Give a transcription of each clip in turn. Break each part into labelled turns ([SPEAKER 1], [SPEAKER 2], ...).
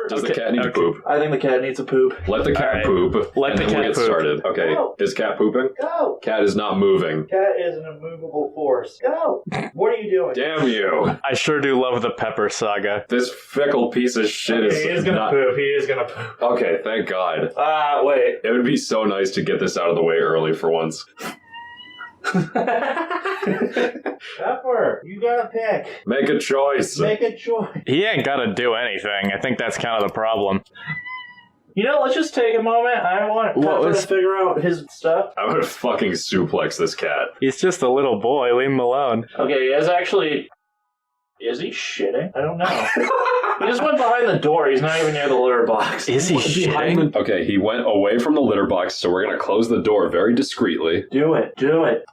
[SPEAKER 1] Does the cat need to poop?
[SPEAKER 2] I think the cat needs a poop.
[SPEAKER 1] Let the cat poop.
[SPEAKER 3] Let the
[SPEAKER 1] and then
[SPEAKER 3] cat
[SPEAKER 1] we'll get
[SPEAKER 3] poop.
[SPEAKER 1] started. Okay.
[SPEAKER 2] Go.
[SPEAKER 1] Is cat pooping?
[SPEAKER 2] Go.
[SPEAKER 1] Cat is not moving.
[SPEAKER 2] Cat is an immovable force. Go. What are you doing?
[SPEAKER 1] Damn you.
[SPEAKER 3] I sure do love the Pepper Saga.
[SPEAKER 1] This fickle piece of shit
[SPEAKER 2] Okay, he is gonna
[SPEAKER 1] not...
[SPEAKER 2] poop. He is gonna poop.
[SPEAKER 1] Okay, thank God.
[SPEAKER 2] Wait.
[SPEAKER 1] It would be so nice to get this out of the way early for once.
[SPEAKER 2] Pepper, you gotta pick.
[SPEAKER 1] Make a choice.
[SPEAKER 2] Make a choice.
[SPEAKER 3] He ain't gotta do anything. I think that's kind of the problem.
[SPEAKER 2] You know, let's just take a moment. I want Pepper to figure out his stuff.
[SPEAKER 1] I would fucking suplex this cat.
[SPEAKER 3] He's just a little boy. Leave him alone.
[SPEAKER 2] Okay, he has actually... Is he shitting? I don't know. He just went behind the door. He's not even near the litter box.
[SPEAKER 3] Is he shitting?
[SPEAKER 1] Okay, he went away from the litter box, so we're gonna close the door very discreetly.
[SPEAKER 2] Do it. Do it.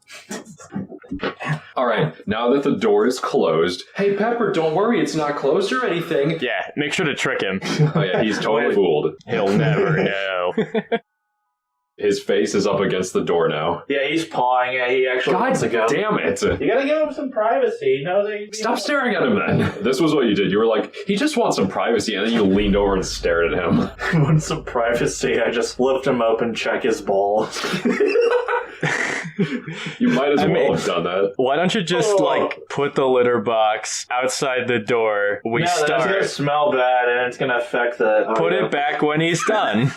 [SPEAKER 1] Alright, now that the door is closed... Hey, Pepper, don't worry, it's not closed or anything.
[SPEAKER 3] Yeah, make sure to trick him.
[SPEAKER 1] Oh yeah, he's totally fooled.
[SPEAKER 3] He'll never know.
[SPEAKER 1] His face is up against the door now.
[SPEAKER 2] Yeah, he's pawing it. He actually wants to go.
[SPEAKER 1] Damn it.
[SPEAKER 2] You gotta give him some privacy. He knows that he's
[SPEAKER 1] Stop staring at him then. This was what you did. You were like, he just wants some privacy, and then you leaned over and stared at him.
[SPEAKER 2] He wants some privacy. I just lift him up and check his balls.
[SPEAKER 1] You might as well have done that.
[SPEAKER 3] Why don't you just, put the litter box outside the door?
[SPEAKER 2] That's gonna smell bad, and it's gonna affect the audio.
[SPEAKER 3] Put it back when he's done.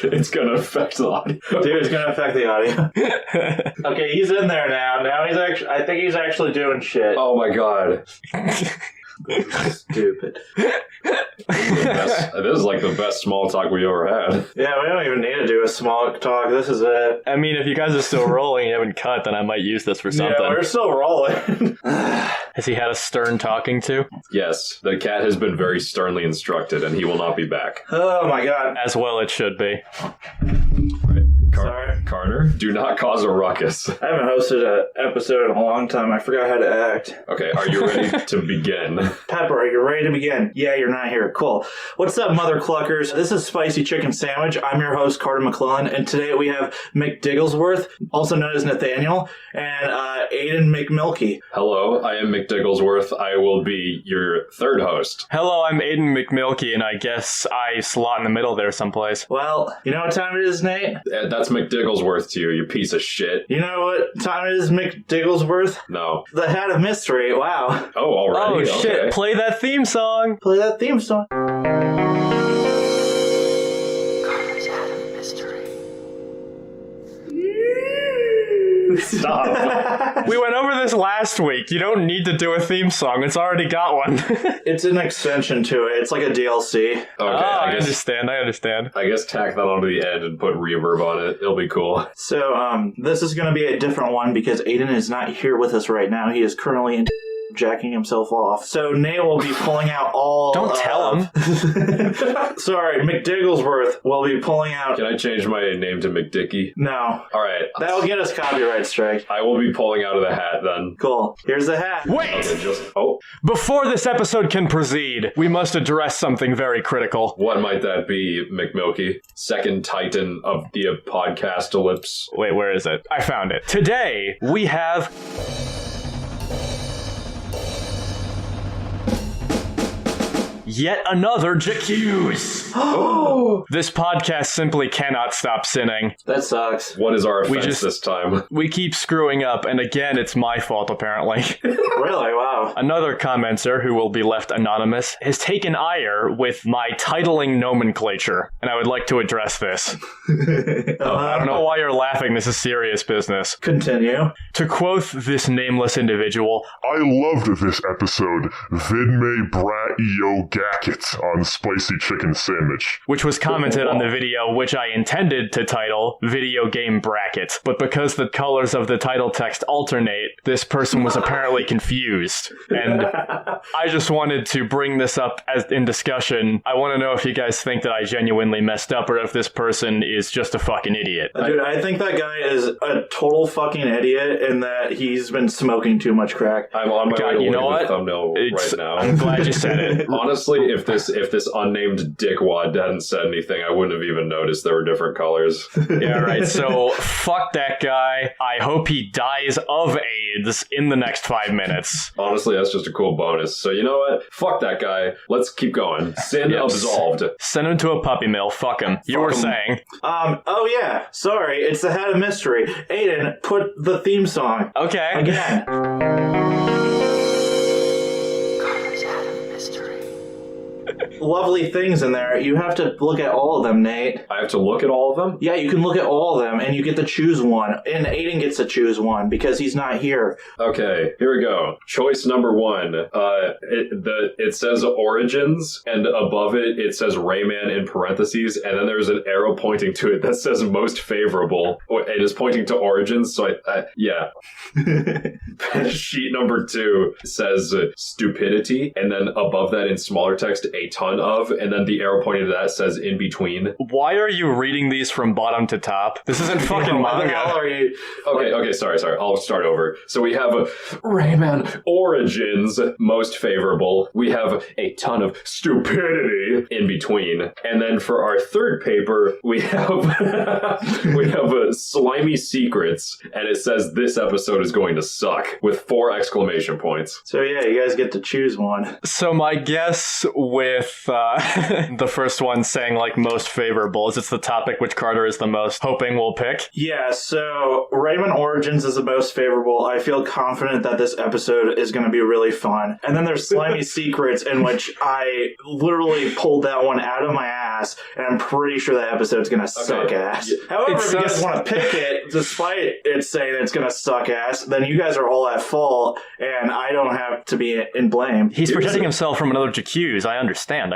[SPEAKER 1] It's gonna affect the audio.
[SPEAKER 2] Dude, it's gonna affect the audio. Okay, he's in there now. Now he's actually... I think he's actually doing shit.
[SPEAKER 1] Oh my god.
[SPEAKER 2] Stupid.
[SPEAKER 1] This is like the best small talk we ever had.
[SPEAKER 2] Yeah, we don't even need to do a small talk. This is it.
[SPEAKER 3] I mean, if you guys are still rolling and you haven't cut, then I might use this for something.
[SPEAKER 2] Yeah, we're still rolling.
[SPEAKER 3] Has he had a stern talking to?
[SPEAKER 1] Yes, the cat has been very sternly instructed, and he will not be back.
[SPEAKER 2] Oh my god.
[SPEAKER 3] As well it should be.
[SPEAKER 2] Sorry.
[SPEAKER 1] Carter, do not cause a ruckus.
[SPEAKER 2] I haven't hosted an episode in a long time. I forgot how to act.
[SPEAKER 1] Okay, are you ready to begin?
[SPEAKER 2] Pepper, are you ready to begin? Yeah, you're not here. Cool. What's up, mother cluckers? This is Spicy Chicken Sandwich. I'm your host, Carter McClellan, and today we have Mick Digglesworth, also known as Nathaniel, and Aiden McMilky.
[SPEAKER 1] Hello, I am Mick Digglesworth. I will be your third host.
[SPEAKER 3] Hello, I'm Aiden McMilky, and I guess I slot in the middle there someplace.
[SPEAKER 2] Well, you know what time it is, Nate?
[SPEAKER 1] That's Mick Digglesworth to you, you piece of shit.
[SPEAKER 2] You know what time it is, Mick Digglesworth?
[SPEAKER 1] No.
[SPEAKER 2] The Hat of Mystery. Wow.
[SPEAKER 1] Oh, already?
[SPEAKER 3] Oh, shit.
[SPEAKER 1] Okay.
[SPEAKER 3] Play that theme song.
[SPEAKER 2] Play that theme song.
[SPEAKER 1] Stop.
[SPEAKER 3] We went over this last week. You don't need to do a theme song. It's already got one.
[SPEAKER 2] It's an extension to it. It's like a DLC.
[SPEAKER 1] Okay,
[SPEAKER 3] I understand.
[SPEAKER 1] I guess tack that onto the end and put reverb on it. It'll be cool.
[SPEAKER 2] So, this is going to be a different one because Aiden is not here with us right now. He is currently in jacking himself off. So Nate will be pulling out all...
[SPEAKER 3] Don't tell him.
[SPEAKER 2] Sorry, Mick Digglesworth will be pulling out...
[SPEAKER 1] Can I change my name to McDicky?
[SPEAKER 2] No.
[SPEAKER 1] Alright.
[SPEAKER 2] That will get us copyright strike.
[SPEAKER 1] I will be pulling out of the hat then.
[SPEAKER 2] Cool. Here's the hat.
[SPEAKER 3] Wait!
[SPEAKER 1] Okay,
[SPEAKER 3] Before this episode can proceed, we must address something very critical.
[SPEAKER 1] What might that be, McMilky? Second titan of the podcast ellipse.
[SPEAKER 3] Wait, where is it? I found it. Today, we have... yet another J'accuse. This podcast simply cannot stop sinning.
[SPEAKER 2] That sucks.
[SPEAKER 1] What is our offense this time?
[SPEAKER 3] We keep screwing up, and again, it's my fault, apparently.
[SPEAKER 2] Really? Wow.
[SPEAKER 3] Another commenter, who will be left anonymous, has taken ire with my titling nomenclature, and I would like to address this. I don't know why you're laughing. This is serious business.
[SPEAKER 2] Continue.
[SPEAKER 3] To quote this nameless individual,
[SPEAKER 4] I loved this episode. Vidme brat yo gacket on Spicy Chicken Sandwich.
[SPEAKER 3] which was commented on the video, which I intended to title Video Game Bracket. But because the colors of the title text alternate, this person was apparently confused. And I just wanted to bring this up as in discussion. I want to know if you guys think that I genuinely messed up or if this person is just a fucking idiot.
[SPEAKER 2] Dude, I think that guy is a total fucking idiot in that he's been smoking too much crack.
[SPEAKER 1] I'm on my way to
[SPEAKER 3] you know
[SPEAKER 1] look at the
[SPEAKER 3] what?
[SPEAKER 1] thumbnail right now.
[SPEAKER 3] I'm glad you said it.
[SPEAKER 1] Honestly, if this unnamed dickwad hadn't said anything, I wouldn't have even noticed there were different colors.
[SPEAKER 3] Yeah, right. So, fuck that guy. I hope he dies of leads in the next 5 minutes.
[SPEAKER 1] Honestly, that's just a cool bonus. So you know what? Fuck that guy. Let's keep going. Sin absolved.
[SPEAKER 3] Send him to a puppy mill. Fuck him. You were saying.
[SPEAKER 2] Oh yeah. Sorry, it's the Head of Mystery. Aiden, put the theme song.
[SPEAKER 3] Okay.
[SPEAKER 2] Again. Lovely things in there. You have to look at all of them, Nate.
[SPEAKER 1] I have to look at all of them?
[SPEAKER 2] Yeah, you can look at all of them, and you get to choose one. And Aiden gets to choose one because he's not here.
[SPEAKER 1] Okay, here we go. Choice number 1. It says Origins, and above it says Rayman in parentheses, and then there's an arrow pointing to it that says Most Favorable. It is pointing to Origins, so yeah. Sheet number 2 says Stupidity, and then above that in smaller text, a ton of, and then the arrow pointing to that says In Between.
[SPEAKER 3] Why are you reading these from bottom to top? This isn't fucking manga.
[SPEAKER 2] Are you?
[SPEAKER 1] Okay, sorry. I'll start over. So we have Rayman Origins, Most Favorable. We have a ton of stupidity in between. And then for our third paper, we have Slimy Secrets, and it says this episode is going to suck with 4 exclamation points.
[SPEAKER 2] So yeah, you guys get to choose one.
[SPEAKER 3] So my guess with the first one saying like most favorable is it's the topic which Carter is the most hoping will pick.
[SPEAKER 2] Yeah, so Rayman Origins is the most favorable. I feel confident that this episode is going to be really fun. And then there's Slimy Secrets, in which I literally pulled that one out of my ass, and I'm pretty sure that episode's going to suck ass. However, if you guys want to pick it, despite it saying it's going to suck ass, then you guys are all at fault, and I don't have to be in blame.
[SPEAKER 3] He's protecting himself from another J'accuse. I understand.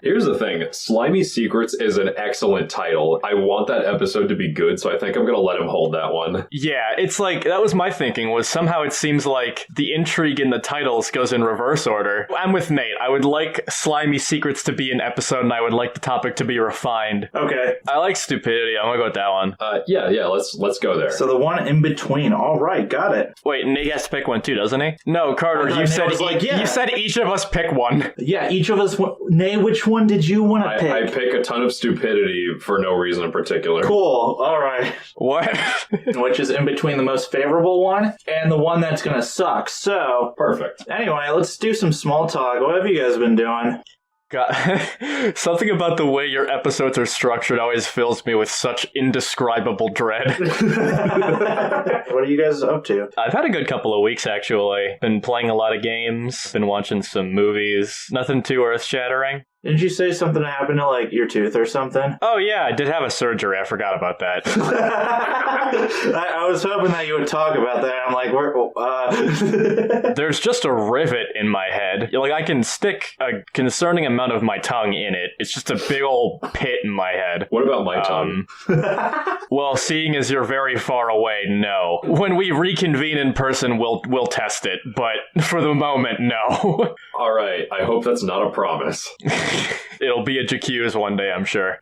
[SPEAKER 1] Here's the thing. Slimy Secrets is an excellent title. I want that episode to be good, so I think I'm going to let him hold that one.
[SPEAKER 3] Yeah, it's like, that was my thinking, was somehow it seems like the intrigue in the titles goes in reverse order. I'm with Nate. I would like Slimy Secrets to be an episode, and I would like the topic to be refined.
[SPEAKER 2] Okay.
[SPEAKER 3] I like stupidity. I'm going to go with that one.
[SPEAKER 1] Yeah, let's go there.
[SPEAKER 2] So the one in between. All right, got it.
[SPEAKER 3] Wait, Nate has to pick one too, doesn't he? No, Carter, you said you said each of us pick one.
[SPEAKER 2] Yeah, each of us. Nate, which one did you want to pick?
[SPEAKER 1] I pick a ton of stupidity for no reason in particular.
[SPEAKER 2] Cool. All right.
[SPEAKER 3] What?
[SPEAKER 2] Which is in between the most favorable one and the one that's going to suck. So,
[SPEAKER 1] perfect.
[SPEAKER 2] Anyway, let's do some small talk. What have you guys been doing?
[SPEAKER 3] God. Something about the way your episodes are structured always fills me with such indescribable dread.
[SPEAKER 2] What are you guys up to?
[SPEAKER 3] I've had a good couple of weeks, actually. Been playing a lot of games, been watching some movies. Nothing too earth-shattering.
[SPEAKER 2] Didn't you say something happened to, like, your tooth or something?
[SPEAKER 3] Oh, yeah, I did have a surgery. I forgot about that.
[SPEAKER 2] I was hoping that you would talk about that. I'm like,
[SPEAKER 3] There's just a rivet in my head. Like, I can stick a concerning amount of my tongue in it. It's just a big old pit in my head.
[SPEAKER 1] What about my tongue?
[SPEAKER 3] Well, seeing as you're very far away, no. When we reconvene in person, we'll test it. But for the moment, no.
[SPEAKER 1] All right, I hope that's not a promise.
[SPEAKER 3] It'll be a J'accuse one day, I'm sure.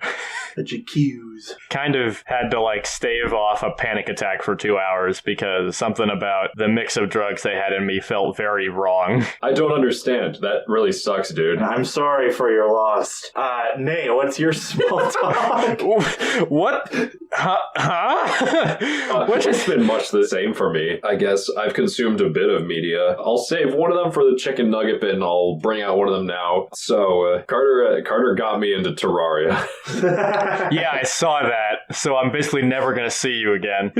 [SPEAKER 2] A J'accuse.
[SPEAKER 3] Kind of had to, like, stave off a panic attack for 2 hours because something about the mix of drugs they had in me felt very wrong.
[SPEAKER 1] I don't understand. That really sucks, dude.
[SPEAKER 2] I'm sorry for your loss. Nate, what's your small talk?
[SPEAKER 3] What?
[SPEAKER 1] Which has been much the same for me. I guess I've consumed a bit of media. I'll save one of them for the chicken nugget bit, and I'll bring out one of them now. So, Carter got me into Terraria.
[SPEAKER 3] Yeah, I saw that. So I'm basically never going to see you again.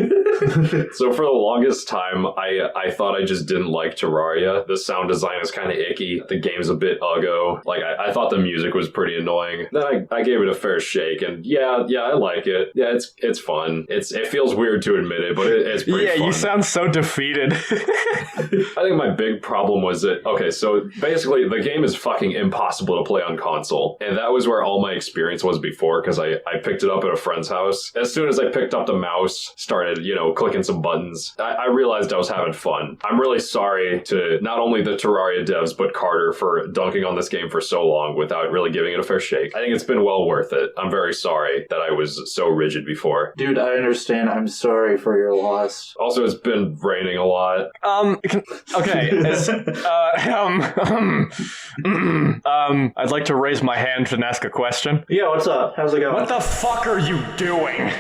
[SPEAKER 1] So for the longest time, I thought I just didn't like Terraria. The sound design is kind of icky. The game's a bit uggo. Like, I thought the music was pretty annoying. Then I gave it a fair shake, and yeah, I like it. Yeah, it's fun. It feels weird to admit it, but it's pretty fun.
[SPEAKER 3] Yeah, you sound so defeated.
[SPEAKER 1] I think my big problem was that, okay, so basically the game is fucking impossible to play on console. And that was where all my experience was before, because I picked it up at a friend's house. As soon as I picked up the mouse, started, clicking some buttons, I realized I was having fun. I'm really sorry to not only the Terraria devs, but Carter for dunking on this game for so long without really giving it a fair shake. I think it's been well worth it. I'm very sorry that I was so rigid before.
[SPEAKER 2] Dude, I understand. I'm sorry for your loss.
[SPEAKER 1] Also, it's been raining a lot.
[SPEAKER 3] Okay. I'd like to raise my hand and ask a question.
[SPEAKER 2] Yeah, what's up? How's it going?
[SPEAKER 3] What the fuck are you doing? doing?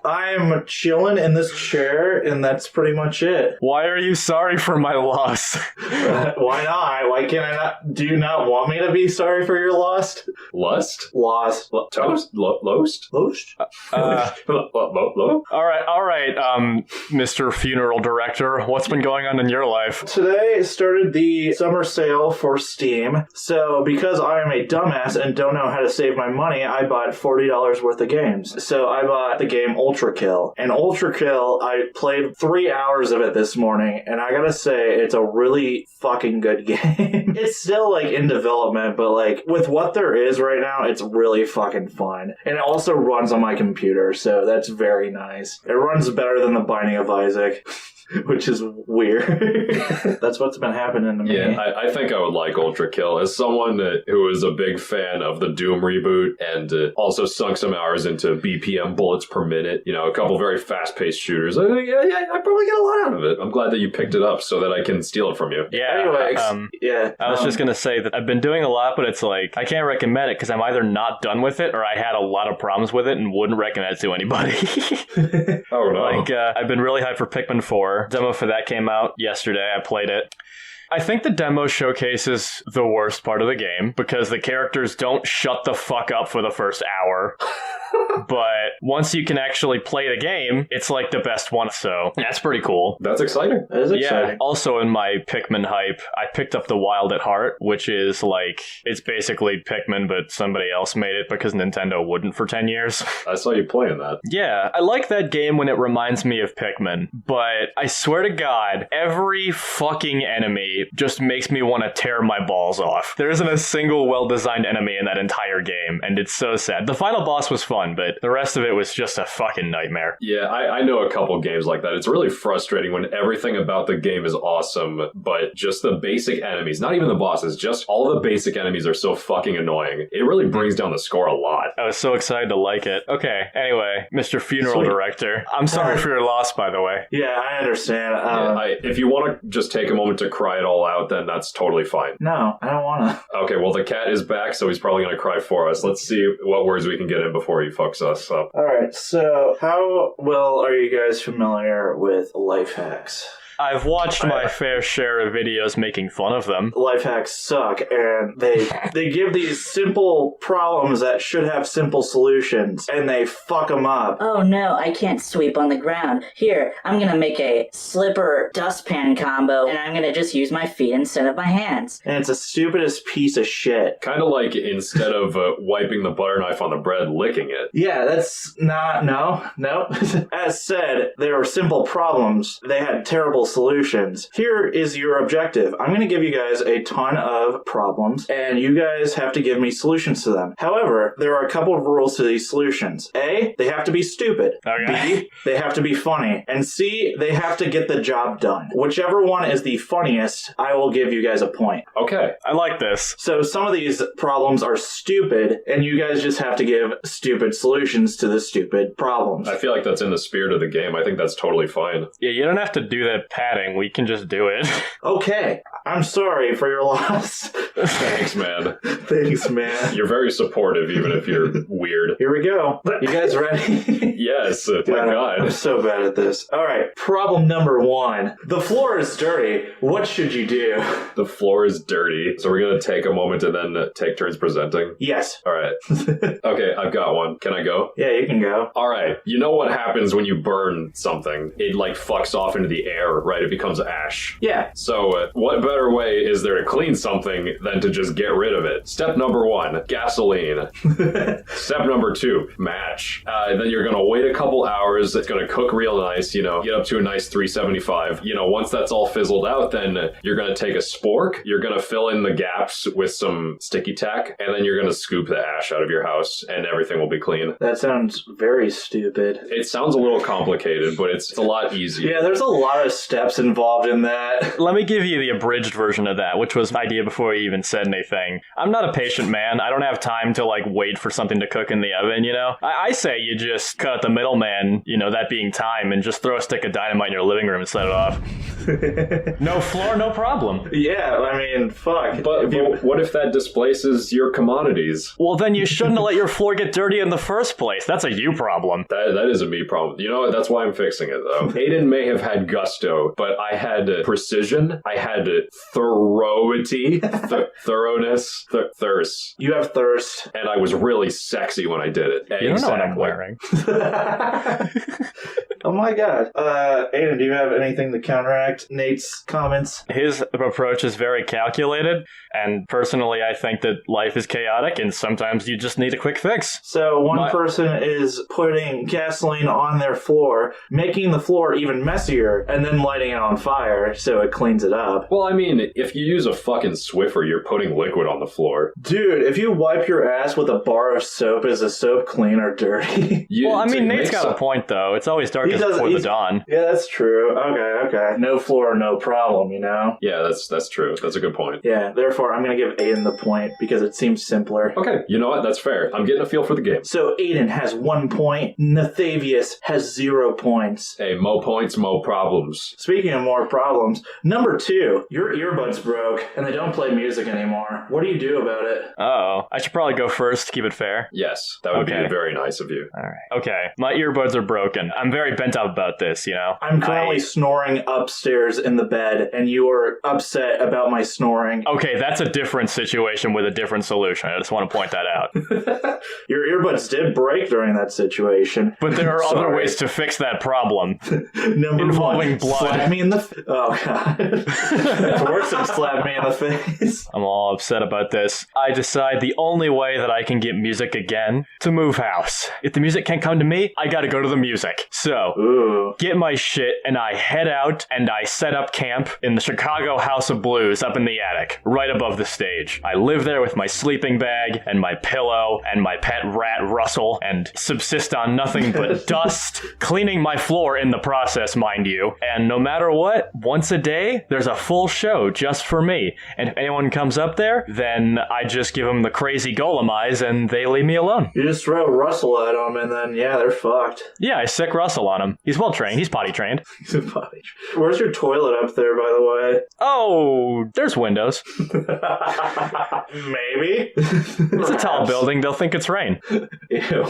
[SPEAKER 2] I'm chilling in this chair, and that's pretty much it.
[SPEAKER 3] Why are you sorry for my loss?
[SPEAKER 2] Why not? Why can't I not? Do you not want me to be sorry for your loss?
[SPEAKER 1] Lust?
[SPEAKER 2] Loss.
[SPEAKER 1] Toast? Loast?
[SPEAKER 2] Lost?
[SPEAKER 1] Lo?
[SPEAKER 3] All right, Mr. Funeral Director, what's been going on in your life?
[SPEAKER 2] Today started the summer sale for Steam. So because I am a dumbass and don't know how to save my money, I bought $40 worth of games. So I bought the game Ultra Kill. And Ultra Kill, I played 3 hours of it this morning, and I gotta say, it's a really fucking good game. It's still, like, in development, but, like, with what there is right now, it's really fucking fun. And it also runs on my computer, so that's very nice. It runs better than The Binding of Isaac. Which is weird. That's what's been happening to me.
[SPEAKER 1] Yeah, I think I would like Ultra Kill. As someone who is a big fan of the Doom reboot and also sunk some hours into BPM bullets per minute, you know, a couple very fast-paced shooters, I think, I probably get a lot out of it. I'm glad that you picked it up so that I can steal it from you.
[SPEAKER 3] Yeah.
[SPEAKER 2] Anyway,
[SPEAKER 3] I was just going to say that I've been doing a lot, but it's like, I can't recommend it because I'm either not done with it or I had a lot of problems with it and wouldn't recommend it to anybody.
[SPEAKER 1] Oh, no.
[SPEAKER 3] Like, I've been really hyped for Pikmin 4. Demo for that came out yesterday. I played it. I think the demo showcases the worst part of the game because the characters don't shut the fuck up for the first hour. But once you can actually play the game, it's like the best one. So that's pretty cool.
[SPEAKER 1] That's exciting.
[SPEAKER 2] That is exciting.
[SPEAKER 3] Yeah. Also in my Pikmin hype, I picked up the Wild at Heart, which is like, it's basically Pikmin, but somebody else made it because Nintendo wouldn't for 10 years.
[SPEAKER 1] I saw you playing that.
[SPEAKER 3] Yeah, I like that game when it reminds me of Pikmin, but I swear to God, every fucking enemy just makes me want to tear my balls off. There isn't a single well-designed enemy in that entire game, and it's so sad. The final boss was fun, but the rest of it was just a fucking nightmare.
[SPEAKER 1] Yeah, I know a couple games like that. It's really frustrating when everything about the game is awesome, but just the basic enemies, not even the bosses, just all the basic enemies are so fucking annoying. It really brings down the score a lot.
[SPEAKER 3] I was so excited to like it. Okay, anyway, Mr. Funeral Director, I'm sorry for your loss, by the way.
[SPEAKER 2] Yeah, I understand.
[SPEAKER 1] If you want to just take a moment to cry it all out, then that's totally fine.
[SPEAKER 2] No, I don't want to.
[SPEAKER 1] Okay, well, the cat is back, so he's probably going to cry for us. Let's see what words we can get in before he fucks us up.
[SPEAKER 2] All right, so how well are you guys familiar with life hacks?
[SPEAKER 3] I've watched my fair share of videos making fun of them.
[SPEAKER 2] Life hacks suck, and they give these simple problems that should have simple solutions, and they fuck them up.
[SPEAKER 5] Oh no, I can't sweep on the ground. Here, I'm gonna make a slipper dustpan combo, and I'm gonna just use my feet instead of my hands.
[SPEAKER 2] And it's the stupidest piece of shit.
[SPEAKER 1] Kind of like instead of wiping the butter knife on the bread, licking it.
[SPEAKER 2] Yeah, that's not, no. As said, they were simple problems. They had terrible solutions. Here is your objective. I'm going to give you guys a ton of problems, and you guys have to give me solutions to them. However, there are a couple of rules to these solutions. A, they have to be stupid.
[SPEAKER 3] Okay.
[SPEAKER 2] B, they have to be funny. And C, they have to get the job done. Whichever one is the funniest, I will give you guys a point.
[SPEAKER 1] Okay.
[SPEAKER 3] I like this.
[SPEAKER 2] So some of these problems are stupid, and you guys just have to give stupid solutions to the stupid problems.
[SPEAKER 1] I feel like that's in the spirit of the game. I think that's totally fine.
[SPEAKER 3] Yeah, you don't have to do that padding. We can just do it.
[SPEAKER 2] Okay, I'm sorry for your loss.
[SPEAKER 1] Thanks, man.
[SPEAKER 2] Thanks, man.
[SPEAKER 1] You're very supportive, even if you're weird.
[SPEAKER 2] Here we go. You guys ready?
[SPEAKER 1] Yes, my
[SPEAKER 2] I'm
[SPEAKER 1] God.
[SPEAKER 2] so bad at this. All right, problem number 1. The floor is dirty. What should you do?
[SPEAKER 1] The floor is dirty. So we're going to take a moment and then take turns presenting?
[SPEAKER 2] Yes.
[SPEAKER 1] All right. Okay, I've got one. Can I go?
[SPEAKER 2] Yeah, you can go.
[SPEAKER 1] All right. You know what happens when you burn something? It like fucks off into the air, right? It becomes ash.
[SPEAKER 2] Yeah.
[SPEAKER 1] So what better way is there to clean something than to just get rid of it? Step number 1, gasoline. Step number 2, match. Then you're going to wait a couple hours. It's going to cook real nice, you know, get up to a nice 375. You know, once that's all fizzled out, then you're going to take a spork. You're going to fill in the gaps with some sticky tack, and then you're going to scoop the ash out of your house, and everything will be clean.
[SPEAKER 2] That sounds very stupid.
[SPEAKER 1] It sounds a little complicated, but it's a lot easier.
[SPEAKER 2] Yeah, there's a lot of steps involved in that.
[SPEAKER 3] Let me give you the abridged version of that, which was an idea before you even said anything. I'm not a patient man. I don't have time to like wait for something to cook in the oven, you know? I say you just cut out the middleman, you know, that being time, and just throw a stick of dynamite in your living room and set it off. No floor, no problem.
[SPEAKER 2] Yeah, I mean, fuck.
[SPEAKER 1] But what if that displaces your commodities?
[SPEAKER 3] Well, then you shouldn't have let your floor get dirty in the first place. That's a you problem.
[SPEAKER 1] That is a me problem. You know what? That's why I'm fixing it, though. Aiden may have had gusto, but I had precision. I had thoroughness, thirst.
[SPEAKER 2] You have thirst.
[SPEAKER 1] And I was really sexy when I did it.
[SPEAKER 3] You don't know what I'm wearing.
[SPEAKER 2] Oh my god. Aiden, do you have anything to counteract Nate's comments?
[SPEAKER 3] His approach is very calculated, and personally I think that life is chaotic and sometimes you just need a quick fix.
[SPEAKER 2] So one person is putting gasoline on their floor, making the floor even messier, and then lighting it on fire so it cleans it up.
[SPEAKER 1] Well, I mean, if you use a fucking Swiffer, you're putting liquid on the floor.
[SPEAKER 2] Dude, if you wipe your ass with a bar of soap, is the soap clean or dirty?
[SPEAKER 3] Well, I mean, Nate's got a point, though. It's always darkest before the dawn.
[SPEAKER 2] Yeah, that's true. Okay. No floor, no problem, you know?
[SPEAKER 1] Yeah, that's true. That's a good point.
[SPEAKER 2] Yeah, therefore, I'm going to give Aiden the point because it seems simpler.
[SPEAKER 1] Okay, you know what? That's fair. I'm getting a feel for the game.
[SPEAKER 2] So Aiden has 1 point. Nathavius has 0 points.
[SPEAKER 1] Hey, mo points, mo problems.
[SPEAKER 2] Speaking of more problems, number 2, your earbuds broke and they don't play music anymore. What do you do about it?
[SPEAKER 3] Oh, I should probably go first to keep it fair.
[SPEAKER 1] Yes, that would be very nice of you.
[SPEAKER 3] All right. Okay, my earbuds are broken. I'm very bent up about this, you know?
[SPEAKER 2] I'm currently snoring upstairs in the bed, and you are upset about my snoring.
[SPEAKER 3] Okay, that's a different situation with a different solution. I just want to point that out.
[SPEAKER 2] Your earbuds did break during that situation.
[SPEAKER 3] But there are other ways to fix that problem.
[SPEAKER 2] Involving
[SPEAKER 3] 1, blood.
[SPEAKER 2] Slap me in the oh god. It's worse than slap me in the face.
[SPEAKER 3] I'm all upset about this. I decide the only way that I can get music again to move house. If the music can't come to me, I gotta go to the music. So, get my shit and I head out and I set up camp in the Chicago House of Blues up in the attic, right above the stage. I live there with my sleeping bag and my pillow and my pet rat Russell and subsist on nothing but dust, cleaning my floor in the process, mind you. And no matter what, once a day, there's a full show just for me. And if anyone comes up there, then I just give them the crazy golem eyes and they leave me alone.
[SPEAKER 2] You just throw Russell at them and then, yeah, they're fucked.
[SPEAKER 3] Yeah, I sick Russell on him. He's well trained. He's potty trained.
[SPEAKER 2] Where's your toilet up there, by the way?
[SPEAKER 3] Oh, there's windows.
[SPEAKER 2] Maybe.
[SPEAKER 3] It's a tall building. They'll think it's rain.
[SPEAKER 2] Ew.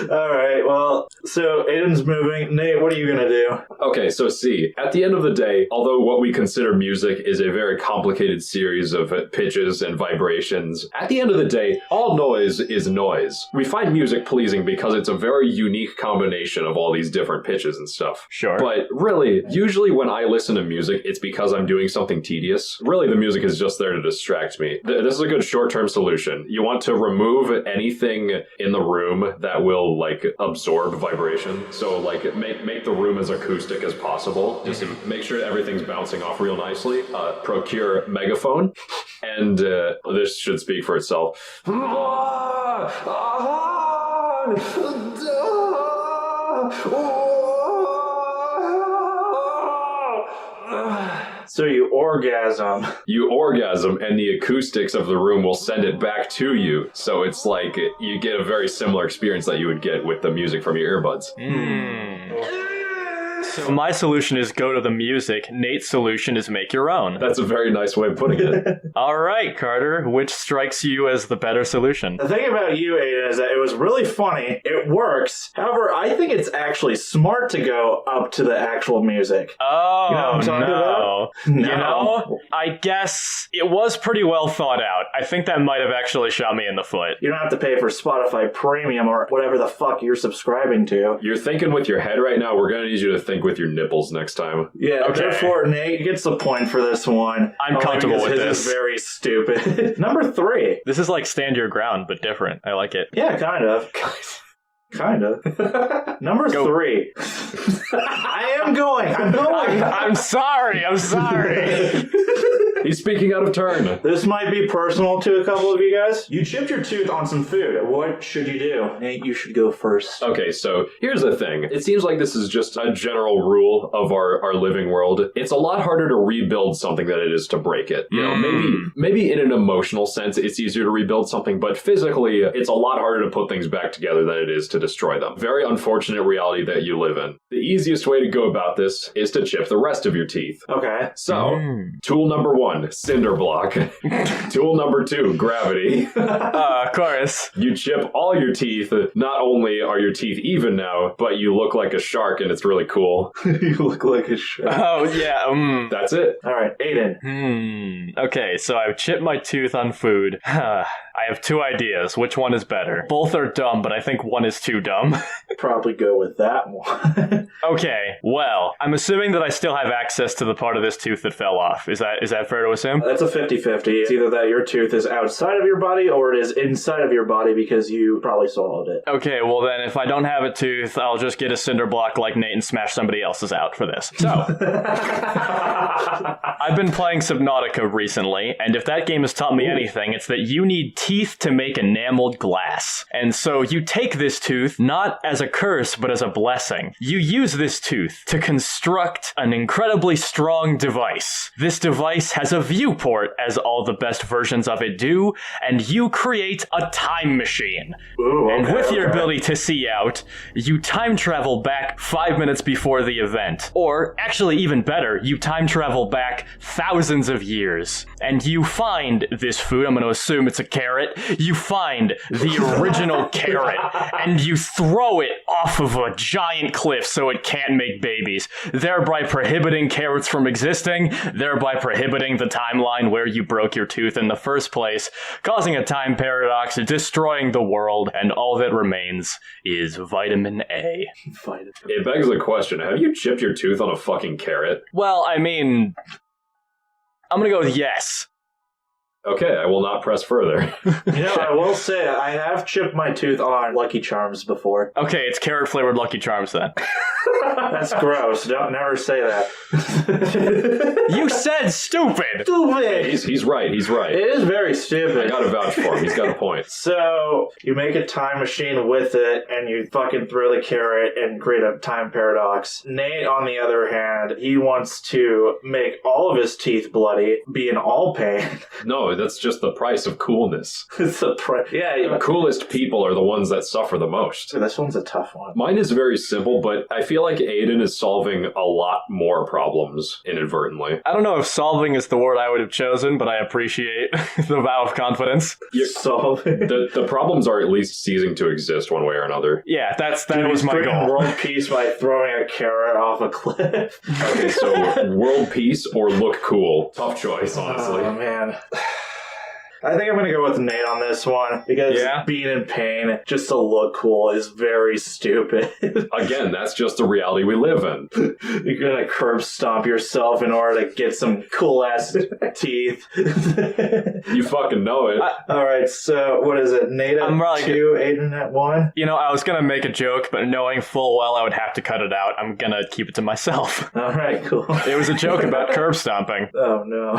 [SPEAKER 2] Alright, well, so Aiden's moving. Nate, what are you gonna do?
[SPEAKER 1] Okay, so see, at the end of the day, although what we consider music is a very complicated series of pitches and vibrations, at the end of the day, all noise is noise. We find music pleasing because it's a very unique combination of all these different pitches and stuff.
[SPEAKER 3] Sure.
[SPEAKER 1] But really, usually when I listen to music, it's because I'm doing something tedious. Really, the music is just there to distract me. This is a good short-term solution. You want to remove anything in the room that will, like, absorb vibration. So, like, make the room as acoustic as possible. Just make sure everything's bouncing off real nicely. Procure megaphone. And this should speak for itself.
[SPEAKER 2] So you orgasm.
[SPEAKER 1] You orgasm, and the acoustics of the room will send it back to you. So it's like you get a very similar experience that you would get with the music from your earbuds.
[SPEAKER 3] So my solution is go to the music. Nate's solution is make your own.
[SPEAKER 1] That's a very nice way of putting it.
[SPEAKER 3] All right, Carter, which strikes you as the better solution?
[SPEAKER 2] The thing about you, Aiden, is that it was really funny. It works. However, I think it's actually smart to go up to the actual music.
[SPEAKER 3] Oh,
[SPEAKER 2] you know what I'm talking about?
[SPEAKER 3] No. You know, I guess it was pretty well thought out. I think that might have actually shot me in the foot.
[SPEAKER 2] You don't have to pay for Spotify Premium or whatever the fuck you're subscribing to.
[SPEAKER 1] You're thinking with your head right now. We're going to need you to think with your nipples next time.
[SPEAKER 2] Yeah,
[SPEAKER 3] okay.
[SPEAKER 2] Therefore, Nate gets the point for this one.
[SPEAKER 3] I'm comfortable with this.
[SPEAKER 2] His is very stupid. Number 3.
[SPEAKER 3] This is like stand your ground, but different. I like it.
[SPEAKER 2] Yeah, kind of. Kind of. Number 3. I am going. I'm going.
[SPEAKER 3] I'm sorry.
[SPEAKER 1] He's speaking out of turn.
[SPEAKER 2] This might be personal to a couple of you guys. You chipped your tooth on some food. What should you do? Nate, you should go first.
[SPEAKER 1] Okay, so here's the thing. It seems like this is just a general rule of our living world. It's a lot harder to rebuild something than it is to break it. You know, maybe in an emotional sense, it's easier to rebuild something, but physically, it's a lot harder to put things back together than it is to destroy them. Very unfortunate reality that you live in. The easiest way to go about this is to chip the rest of your teeth.
[SPEAKER 2] Okay.
[SPEAKER 1] So, tool number 1, cinder block. Tool number 2, gravity.
[SPEAKER 3] Of course.
[SPEAKER 1] You chip all your teeth. Not only are your teeth even now, but you look like a shark and it's really cool.
[SPEAKER 2] You look like a shark.
[SPEAKER 3] Oh, yeah.
[SPEAKER 1] That's it.
[SPEAKER 2] All right, Aiden.
[SPEAKER 3] Okay, so I've chipped my tooth on food. I have 2 ideas. Which one is better? Both are dumb, but I think one is too dumb.
[SPEAKER 2] Probably go with that one.
[SPEAKER 3] Okay, well, I'm assuming that I still have access to the part of this tooth that fell off. Is that fair to assume?
[SPEAKER 2] That's a 50-50. It's either that your tooth is outside of your body or it is inside of your body because you probably swallowed it.
[SPEAKER 3] Okay, well then, if I don't have a tooth, I'll just get a cinder block like Nate and smash somebody else's out for this. So, I've been playing Subnautica recently, and if that game has taught me anything, it's that you need teeth to make enameled glass. And so you take this tooth, not as a curse, but as a blessing. You use this tooth to construct an incredibly strong device. This device has a viewport, as all the best versions of it do, and you create a time machine.
[SPEAKER 2] Ooh, okay,
[SPEAKER 3] And with your
[SPEAKER 2] okay.
[SPEAKER 3] ability to see out, you time travel back 5 minutes before the event. Or, actually even better, you time travel back thousands of years. And you find this food, I'm going to assume it's a carrot, you find the original carrot, and you throw it off of a giant cliff so it can't make babies, thereby prohibiting carrots from existing, thereby prohibiting the timeline where you broke your tooth in the first place, causing a time paradox, destroying the world, and all that remains is vitamin A.
[SPEAKER 1] It begs the question, have you chipped your tooth on a fucking carrot?
[SPEAKER 3] Well, I mean, I'm gonna go with yes.
[SPEAKER 1] Okay, I will not press further.
[SPEAKER 2] You know, I will say, I have chipped my tooth on Lucky Charms before.
[SPEAKER 3] Okay, it's carrot-flavored Lucky Charms then.
[SPEAKER 2] That's gross. Don't never say that.
[SPEAKER 3] You said stupid!
[SPEAKER 2] Stupid!
[SPEAKER 1] He's right, he's right.
[SPEAKER 2] It is very
[SPEAKER 1] I
[SPEAKER 2] stupid.
[SPEAKER 1] gotta vouch for him, he's got a point.
[SPEAKER 2] So, you make a time machine with it, and you fucking throw the carrot and create a time paradox. Nate, on the other hand, he wants to make all of his teeth bloody, be in all pain.
[SPEAKER 1] No, that's just the price of coolness.
[SPEAKER 2] It's a
[SPEAKER 1] The coolest people are the ones that suffer the most.
[SPEAKER 2] This one's a tough one.
[SPEAKER 1] Mine is very simple, but I feel like Aiden is solving a lot more problems inadvertently.
[SPEAKER 3] I don't know if solving is the word I would have chosen, but I appreciate the vow of confidence.
[SPEAKER 1] The problems are at least ceasing to exist one way or another.
[SPEAKER 3] Yeah, that was my goal.
[SPEAKER 2] World peace by throwing a carrot off a cliff.
[SPEAKER 1] Okay, so world peace or look cool. Tough choice, honestly.
[SPEAKER 2] Oh, man. I think I'm going to go with Nate on this one, because being in pain just to look cool is very stupid.
[SPEAKER 1] Again, that's just the reality we live in.
[SPEAKER 2] You're going to curb stomp yourself in order to get some cool-ass teeth.
[SPEAKER 1] You fucking know it.
[SPEAKER 2] All right, so what is it? Nate at 2, Aiden at 1?
[SPEAKER 3] You know, I was going to make a joke, but knowing full well I would have to cut it out, I'm going to keep it to myself.
[SPEAKER 2] All right, cool.
[SPEAKER 3] It was a joke about curb stomping.
[SPEAKER 2] Oh, no.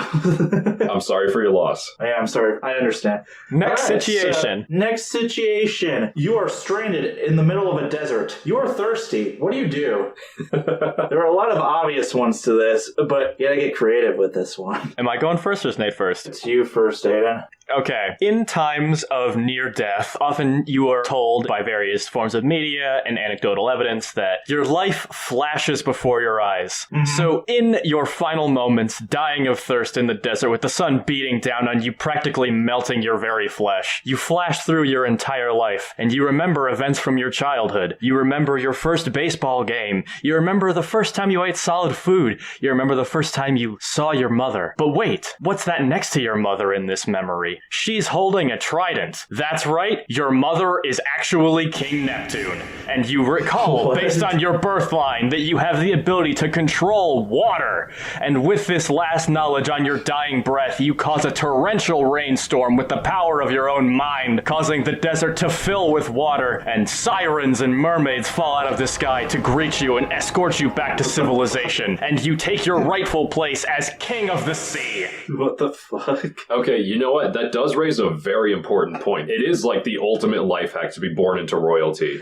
[SPEAKER 1] I'm sorry for your loss.
[SPEAKER 2] Yeah, I'm sorry. I understand.
[SPEAKER 3] Next
[SPEAKER 2] All right,
[SPEAKER 3] situation.
[SPEAKER 2] So, next situation. You are stranded in the middle of a desert. You are thirsty. What do you do? There are a lot of obvious ones to this, but you gotta get creative with this one.
[SPEAKER 3] Am I going first or is Nate first?
[SPEAKER 2] It's you first, Aiden.
[SPEAKER 3] Okay. In times of near death, often you are told by various forms of media and anecdotal evidence that your life flashes before your eyes. Mm-hmm. So in your final moments, dying of thirst in the desert with the sun beating down on you, practically melting your very flesh, you flash through your entire life and you remember events from your childhood. You remember your first baseball game. You remember the first time you ate solid food. You remember the first time you saw your mother. But wait, what's that next to your mother in this memory? she's holding a trident. That's right, your mother is actually King Neptune. And you recall, based on your birth line, that you have the ability to control water. And with this last knowledge on your dying breath, you cause a torrential rainstorm with the power of your own mind, causing the desert to fill with water, and sirens and mermaids fall out of the sky to greet you and escort you back to civilization. And you take your rightful place as King of the Sea.
[SPEAKER 2] What the fuck?
[SPEAKER 1] Okay, you know what? That does raise a very important point. It is like the ultimate life hack to be born into royalty.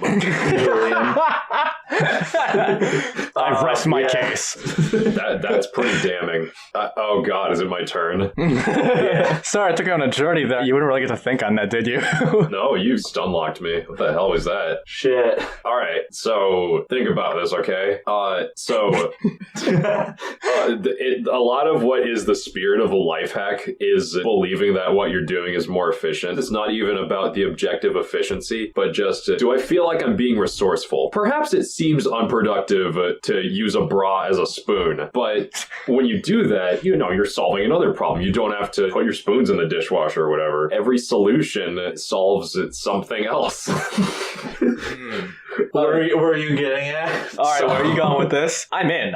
[SPEAKER 3] I rest my case.
[SPEAKER 1] That's pretty damning. Oh god, is it my turn?
[SPEAKER 3] Sorry, I took you on a journey that you wouldn't really get to think on that, did you?
[SPEAKER 1] No, you stun-locked me. What the hell is that?
[SPEAKER 2] Shit.
[SPEAKER 1] Alright, so think about this, okay? A lot of what is the spirit of a life hack is believing that what you're doing is more efficient. It's not even about the objective efficiency, but just, do I feel like I'm being resourceful? Perhaps it seems unproductive to use a bra as a spoon, but when you do that, you're solving another problem. You don't have to put your spoons in the dishwasher or whatever. Every solution solves something else.
[SPEAKER 2] Where are you getting at?
[SPEAKER 3] All right, where are you going with this? I'm in.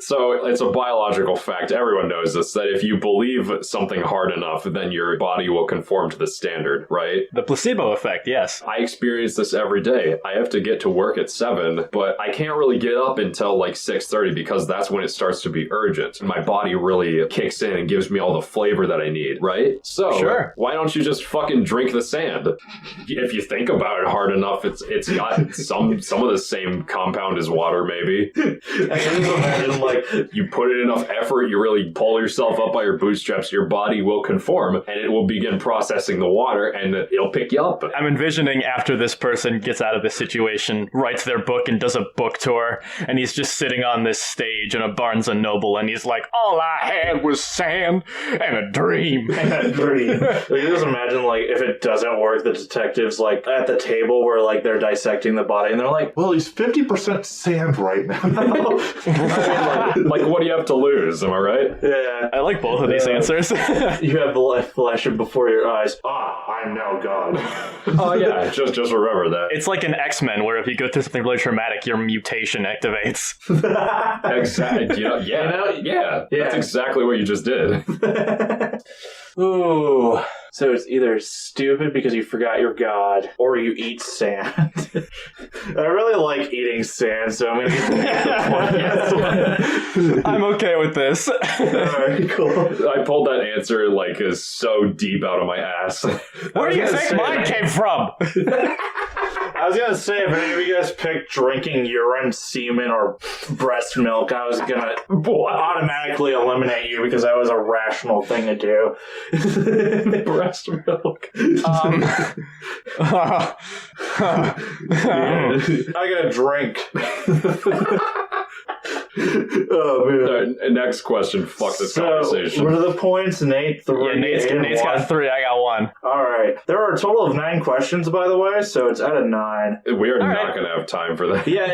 [SPEAKER 1] So it's a biological fact. Everyone knows this, that if you believe something hard enough, then your body will conform to the standard, right?
[SPEAKER 3] The placebo effect, yes.
[SPEAKER 1] I experience this every day. I have to get to work at 7, but I can't really get up until like 6:30 because that's when it starts to be urgent. My body really kicks in and gives me all the flavor that I need, right? So
[SPEAKER 3] sure. Why
[SPEAKER 1] don't you just fucking drink the sand? If you think about it hard enough, it's got some of the same compound as water, maybe.
[SPEAKER 2] I can just imagine, like,
[SPEAKER 1] you put in enough effort, you really pull yourself up by your bootstraps, your body will conform, and it will begin processing the water, and it'll pick you up.
[SPEAKER 3] I'm envisioning after this person gets out of this situation, writes their book and does a book tour, and he's just sitting on this stage in a Barnes & Noble, and he's like, all I had was sand and a dream.
[SPEAKER 2] Like, you just imagine, like, if it doesn't work, the detectives, like, at the table where, like, they're dissecting the body, and they're like,
[SPEAKER 4] well, he's 50% sand right now.
[SPEAKER 1] Like, what do you have to lose? Am I right?
[SPEAKER 2] yeah.
[SPEAKER 3] I like both of these answers.
[SPEAKER 2] You have the flesh before your eyes. I'm now God.
[SPEAKER 1] Oh, yeah. Just remember that.
[SPEAKER 3] It's like an X-Men where if you go through something really traumatic, your mutation activates.
[SPEAKER 1] Exactly. Yeah. That's exactly what you just did.
[SPEAKER 2] Ooh. So it's either stupid because you forgot your god, or you eat sand. I really like eating sand, so I'm going to get the point.
[SPEAKER 3] I'm okay with this.
[SPEAKER 2] Alright, cool.
[SPEAKER 1] I pulled that answer, like, is so deep out of my ass.
[SPEAKER 3] Where do you think mine came from?
[SPEAKER 2] I was gonna say, if any of you guys picked drinking urine, semen, or breast milk, I was gonna automatically eliminate you because that was a rational thing to do.
[SPEAKER 1] Breast milk.
[SPEAKER 2] I gotta drink. Oh man.
[SPEAKER 1] Next question. Fuck this conversation.
[SPEAKER 2] What are the points? Nate, 3.
[SPEAKER 3] Yeah, Nate's got 3. I got 1.
[SPEAKER 2] All right. There are a total of 9 questions, by the way, so it's out of 9.
[SPEAKER 1] We are not going to have time for that.
[SPEAKER 2] Yeah,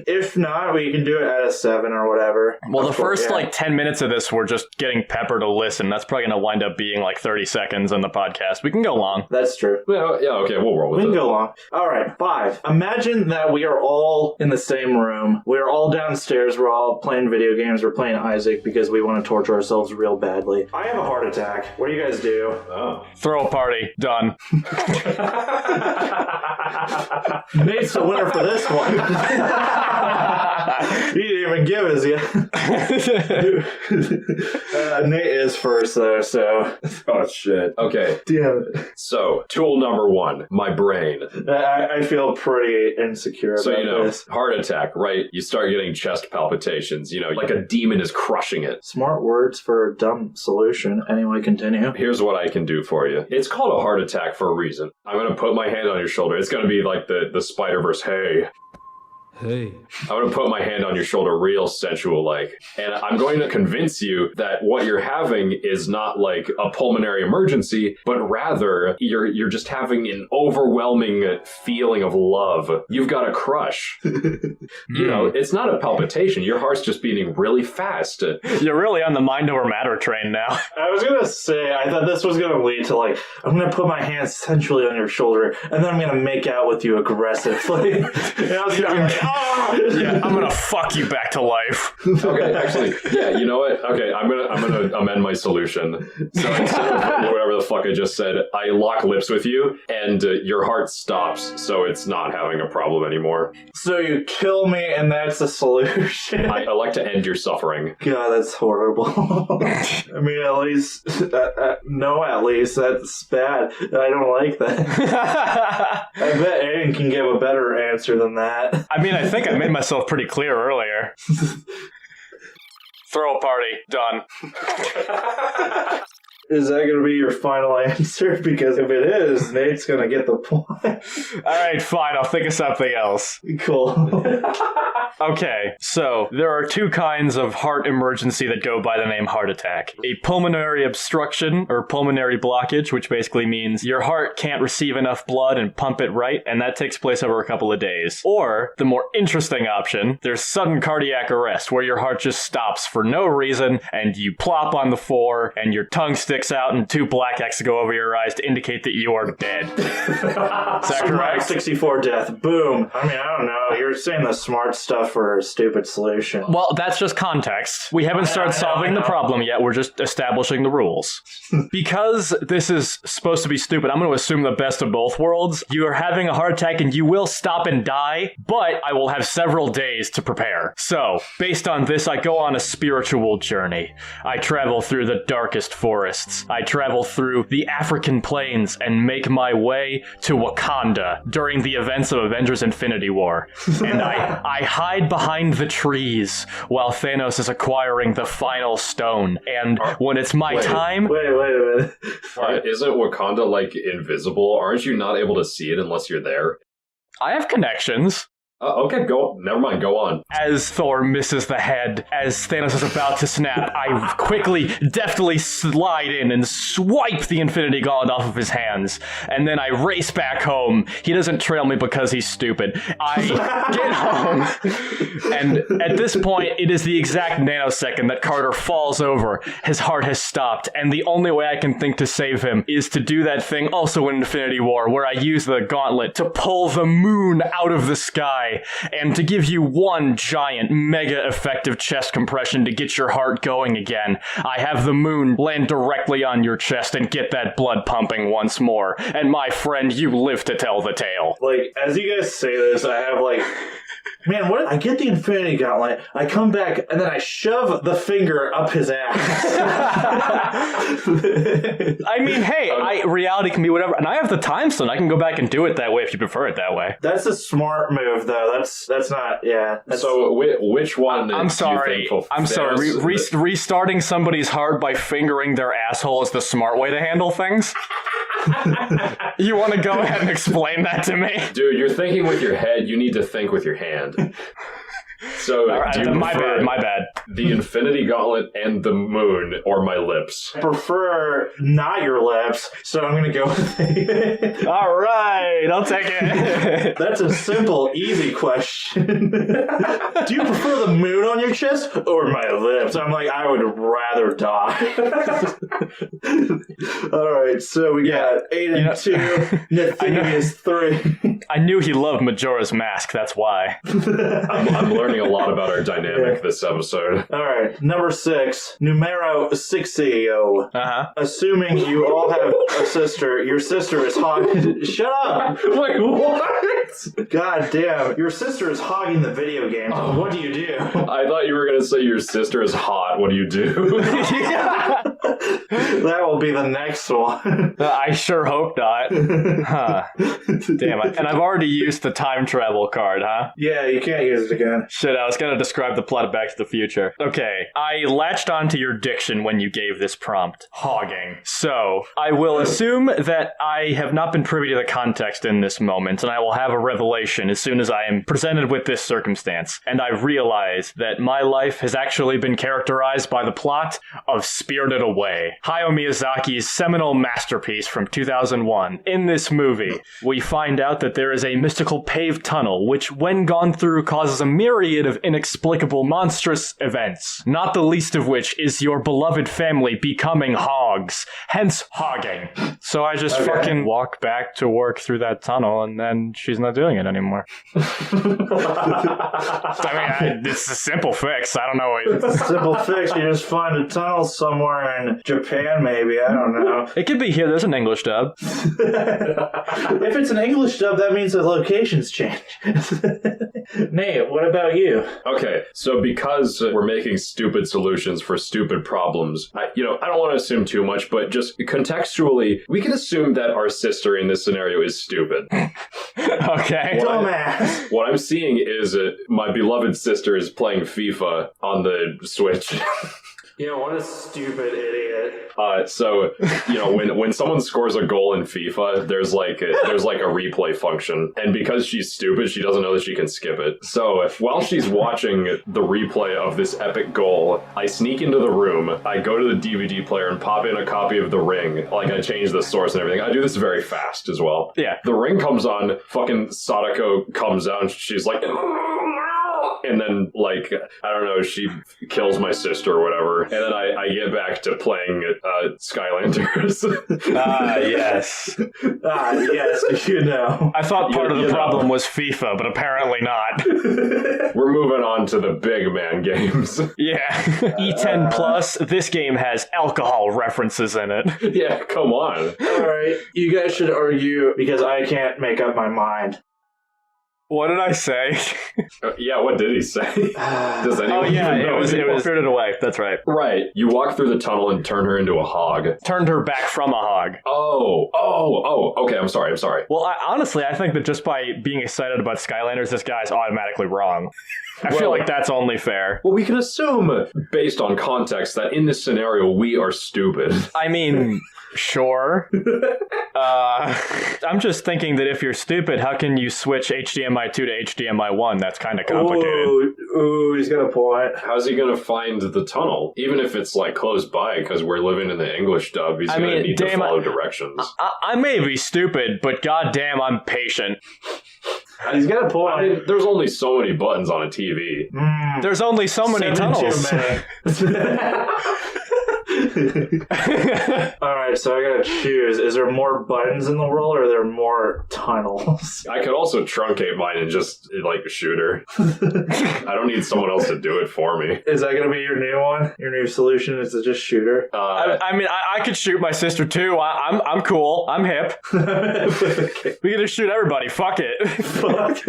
[SPEAKER 2] if not, we can do it out of 7 or whatever.
[SPEAKER 3] Well, the first 10 minutes of this, we're just getting Pepper to listen. That's probably going to wind up being like 30 seconds in the podcast. We can go long.
[SPEAKER 2] That's true.
[SPEAKER 1] Well, yeah, okay, we'll roll with it.
[SPEAKER 2] We can go long. All right, 5. Imagine that we are all in the same room. We're all downstairs. We're all playing video games. We're playing Isaac because we want to torture ourselves real badly. I have a heart attack. What do you guys do?
[SPEAKER 1] Oh.
[SPEAKER 3] Throw a party. Done.
[SPEAKER 2] Nate's the winner for this one. He didn't even give us yet. Nate is first, though, so...
[SPEAKER 1] Oh, shit. Okay.
[SPEAKER 2] Damn it.
[SPEAKER 1] So, tool number 1, my brain.
[SPEAKER 2] I feel pretty insecure about this.
[SPEAKER 1] Heart attack, right? You start getting chest palpitations, like a demon is crushing it.
[SPEAKER 2] Smart words for a dumb solution. Anyway, continue.
[SPEAKER 1] Here's what I can do for you. It's called a heart attack for a reason. I'm going to put my hand on your shoulder. It's going to be like the Spider-Verse, hey.
[SPEAKER 6] Hey.
[SPEAKER 1] I'm going to put my hand on your shoulder real sensual-like, and I'm going to convince you that what you're having is not like a pulmonary emergency, but rather you're just having an overwhelming feeling of love. You've got a crush. You know, it's not a palpitation. Your heart's just beating really fast.
[SPEAKER 3] You're really on the mind over matter train now.
[SPEAKER 2] I was gonna say, I thought this was gonna lead to like, I'm gonna put my hand sensually on your shoulder, and then I'm gonna make out with you aggressively. And I was gonna be like, oh!
[SPEAKER 3] Yeah, I'm gonna fuck you back to life.
[SPEAKER 1] Okay, actually, yeah, you know what? Okay, I'm gonna amend my solution. So instead of whatever the fuck I just said, I lock lips with you, and your heart stops, so it's not having a problem anymore.
[SPEAKER 2] So you kill me, and that's the solution.
[SPEAKER 1] I like to end your suffering.
[SPEAKER 2] God, that's horrible. I mean, at least, no, at least that's bad. I don't like that. I bet Aiden can give a better answer than that.
[SPEAKER 3] I mean, I think I made myself pretty clear earlier. Throw a party. Done.
[SPEAKER 2] Is that going to be your final answer? Because if it is, Nate's going to get the point.
[SPEAKER 3] Alright, fine. I'll think of something else.
[SPEAKER 2] Cool.
[SPEAKER 3] Okay, so there are two kinds of heart emergency that go by the name heart attack. A pulmonary obstruction, or pulmonary blockage, which basically means your heart can't receive enough blood and pump it right, and that takes place over a couple of days. Or, the more interesting option, there's sudden cardiac arrest, where your heart just stops for no reason, and you plop on the floor, and your tongue sticks out, and two black X's go over your eyes to indicate that you are dead. Is that correct?
[SPEAKER 2] 64 death. Boom. I mean, I don't know. You're saying the smart stuff for a stupid solution.
[SPEAKER 3] Well, that's just context. We haven't started solving the problem yet. We're just establishing the rules. Because this is supposed to be stupid, I'm going to assume the best of both worlds. You are having a heart attack and you will stop and die, but I will have several days to prepare. So, based on this, I go on a spiritual journey. I travel through the darkest forests. I travel through the African plains and make my way to Wakanda during the events of Avengers Infinity War. And I hide behind the trees while Thanos is acquiring the final stone. And when it's my time...
[SPEAKER 2] Wait a minute.
[SPEAKER 1] Isn't Wakanda, like, invisible? Aren't you not able to see it unless you're there?
[SPEAKER 3] I have connections.
[SPEAKER 1] Okay, never mind, go on.
[SPEAKER 3] As Thor misses the head, as Thanos is about to snap, I quickly, deftly slide in and swipe the Infinity Gauntlet off of his hands. And then I race back home. He doesn't trail me because he's stupid. I get home, and at this point, it is the exact nanosecond that Carter falls over. His heart has stopped, and the only way I can think to save him is to do that thing also in Infinity War, where I use the gauntlet to pull the moon out of the sky. And to give you one giant, mega effective chest compression to get your heart going again, I have the moon land directly on your chest and get that blood pumping once more. And my friend, you live to tell the tale.
[SPEAKER 2] Like, as you guys say this, I have like... Man, what if I get the Infinity Gauntlet, I come back, and then I shove the finger up his ass.
[SPEAKER 3] I mean, hey, reality can be whatever. And I have the time stone. I can go back and do it that way if you prefer it that way.
[SPEAKER 2] That's a smart move, though. That's not, yeah.
[SPEAKER 1] So, which one
[SPEAKER 3] I'm sorry. Restarting somebody's heart by fingering their asshole is the smart way to handle things? You want to go ahead and explain that to me?
[SPEAKER 1] Dude, you're thinking with your head, you need to think with your hand. So,
[SPEAKER 3] right,
[SPEAKER 1] do you
[SPEAKER 3] my bad.
[SPEAKER 1] The Infinity Gauntlet and the moon, or my lips?
[SPEAKER 2] I prefer not your lips, so I'm gonna go with it.
[SPEAKER 3] All right, I'll take it.
[SPEAKER 2] That's a simple, easy question. Do you prefer the moon on your chest or my lips? I'm like, I would rather die. All right, so we got 8 and 2, Nathanius 3.
[SPEAKER 3] I knew he loved Majora's Mask, that's why.
[SPEAKER 1] I'm learning a lot about our dynamic this episode.
[SPEAKER 2] All right, number 6, numero 60. Assuming you all have a sister, your sister is hogging... Shut up!
[SPEAKER 1] Wait, what?
[SPEAKER 2] God damn, your sister is hogging the video games. Oh. What do you do?
[SPEAKER 1] I thought you were going to say your sister is hot. What do you do?
[SPEAKER 2] That will be the next one.
[SPEAKER 3] I sure hope not. Huh. Damn it. And And I've already used the time travel card, huh?
[SPEAKER 2] Yeah, you can't use it again.
[SPEAKER 3] Shit, I was gonna describe the plot of Back to the Future. Okay, I latched onto your diction when you gave this prompt. Hogging. So, I will assume that I have not been privy to the context in this moment, and I will have a revelation as soon as I am presented with this circumstance. And I realize that my life has actually been characterized by the plot of Spirited Away, Hayao Miyazaki's seminal masterpiece from 2001. In this movie, we find out that there is a mystical paved tunnel, which, when gone through, causes a myriad of inexplicable, monstrous events, not the least of which is your beloved family becoming hogs, hence hogging. So I just fucking walk back to work through that tunnel, and then she's not doing it anymore. It's a simple fix. I don't know.
[SPEAKER 2] Simple fix. You just find a tunnel somewhere in Japan, maybe. I don't know.
[SPEAKER 3] It could be here. There's an English dub.
[SPEAKER 2] If it's an English dub, that means the locations change. Nate, what about you?
[SPEAKER 1] Okay, so because we're making stupid solutions for stupid problems, I don't want to assume too much, but just contextually, we can assume that our sister in this scenario is stupid.
[SPEAKER 3] Okay.
[SPEAKER 2] Dumbass.
[SPEAKER 1] What I'm seeing is my beloved sister is playing FIFA on the Switch.
[SPEAKER 2] Yeah, what a stupid idiot.
[SPEAKER 1] So when someone scores a goal in FIFA, there's like a replay function, and because she's stupid, she doesn't know that she can skip it. So while she's watching the replay of this epic goal, I sneak into the room, I go to the DVD player and pop in a copy of The Ring. Like, I change the source and everything. I do this very fast as well.
[SPEAKER 3] Yeah.
[SPEAKER 1] The Ring comes on, fucking Sadako comes out, and she's like, and then, like, I don't know, she kills my sister or whatever. And then I get back to playing Skylanders.
[SPEAKER 3] Yes.
[SPEAKER 2] Yes, you know.
[SPEAKER 3] I thought part of the problem was FIFA, but apparently not.
[SPEAKER 1] We're moving on to the big man games.
[SPEAKER 3] Yeah. E10 Plus, this game has alcohol references in it.
[SPEAKER 1] Yeah, come on.
[SPEAKER 2] Alright, you guys should argue because I can't make up my mind.
[SPEAKER 3] What did I say?
[SPEAKER 1] Yeah, what did he say? Does anyone
[SPEAKER 3] it was Spirited Away. That's right.
[SPEAKER 1] Right. You walk through the tunnel and turn her into a hog.
[SPEAKER 3] Turned her back from a hog.
[SPEAKER 1] Oh, okay, I'm sorry.
[SPEAKER 3] Well, honestly, I think that just by being excited about Skylanders, this guy's automatically wrong. I feel like that's only fair.
[SPEAKER 1] Well, we can assume, based on context, that in this scenario, we are stupid.
[SPEAKER 3] I mean, sure. I'm just thinking that if you're stupid, how can you switch HDMI 2 to HDMI 1? That's kind of complicated.
[SPEAKER 2] Ooh, he's got a point.
[SPEAKER 1] How's he going to find the tunnel? Even if it's, like, close by, because we're living in the English dub, he's going to need to follow directions.
[SPEAKER 3] I may be stupid, but goddamn, I'm patient.
[SPEAKER 2] He's got a point.
[SPEAKER 1] I mean, there's only so many buttons on a TV.
[SPEAKER 3] There's only so many tunnels.
[SPEAKER 2] Alright, so I gotta choose. Is there more buttons in the world or are there more tunnels?
[SPEAKER 1] I could also truncate mine and just, like, shoot her. I don't need someone else to do it for me.
[SPEAKER 2] Is that gonna be your new one? Your new solution is to just shoot her?
[SPEAKER 3] I could shoot my sister too. I'm cool. I'm hip.
[SPEAKER 2] Okay.
[SPEAKER 3] We can just shoot everybody. Fuck it.
[SPEAKER 2] Fuck.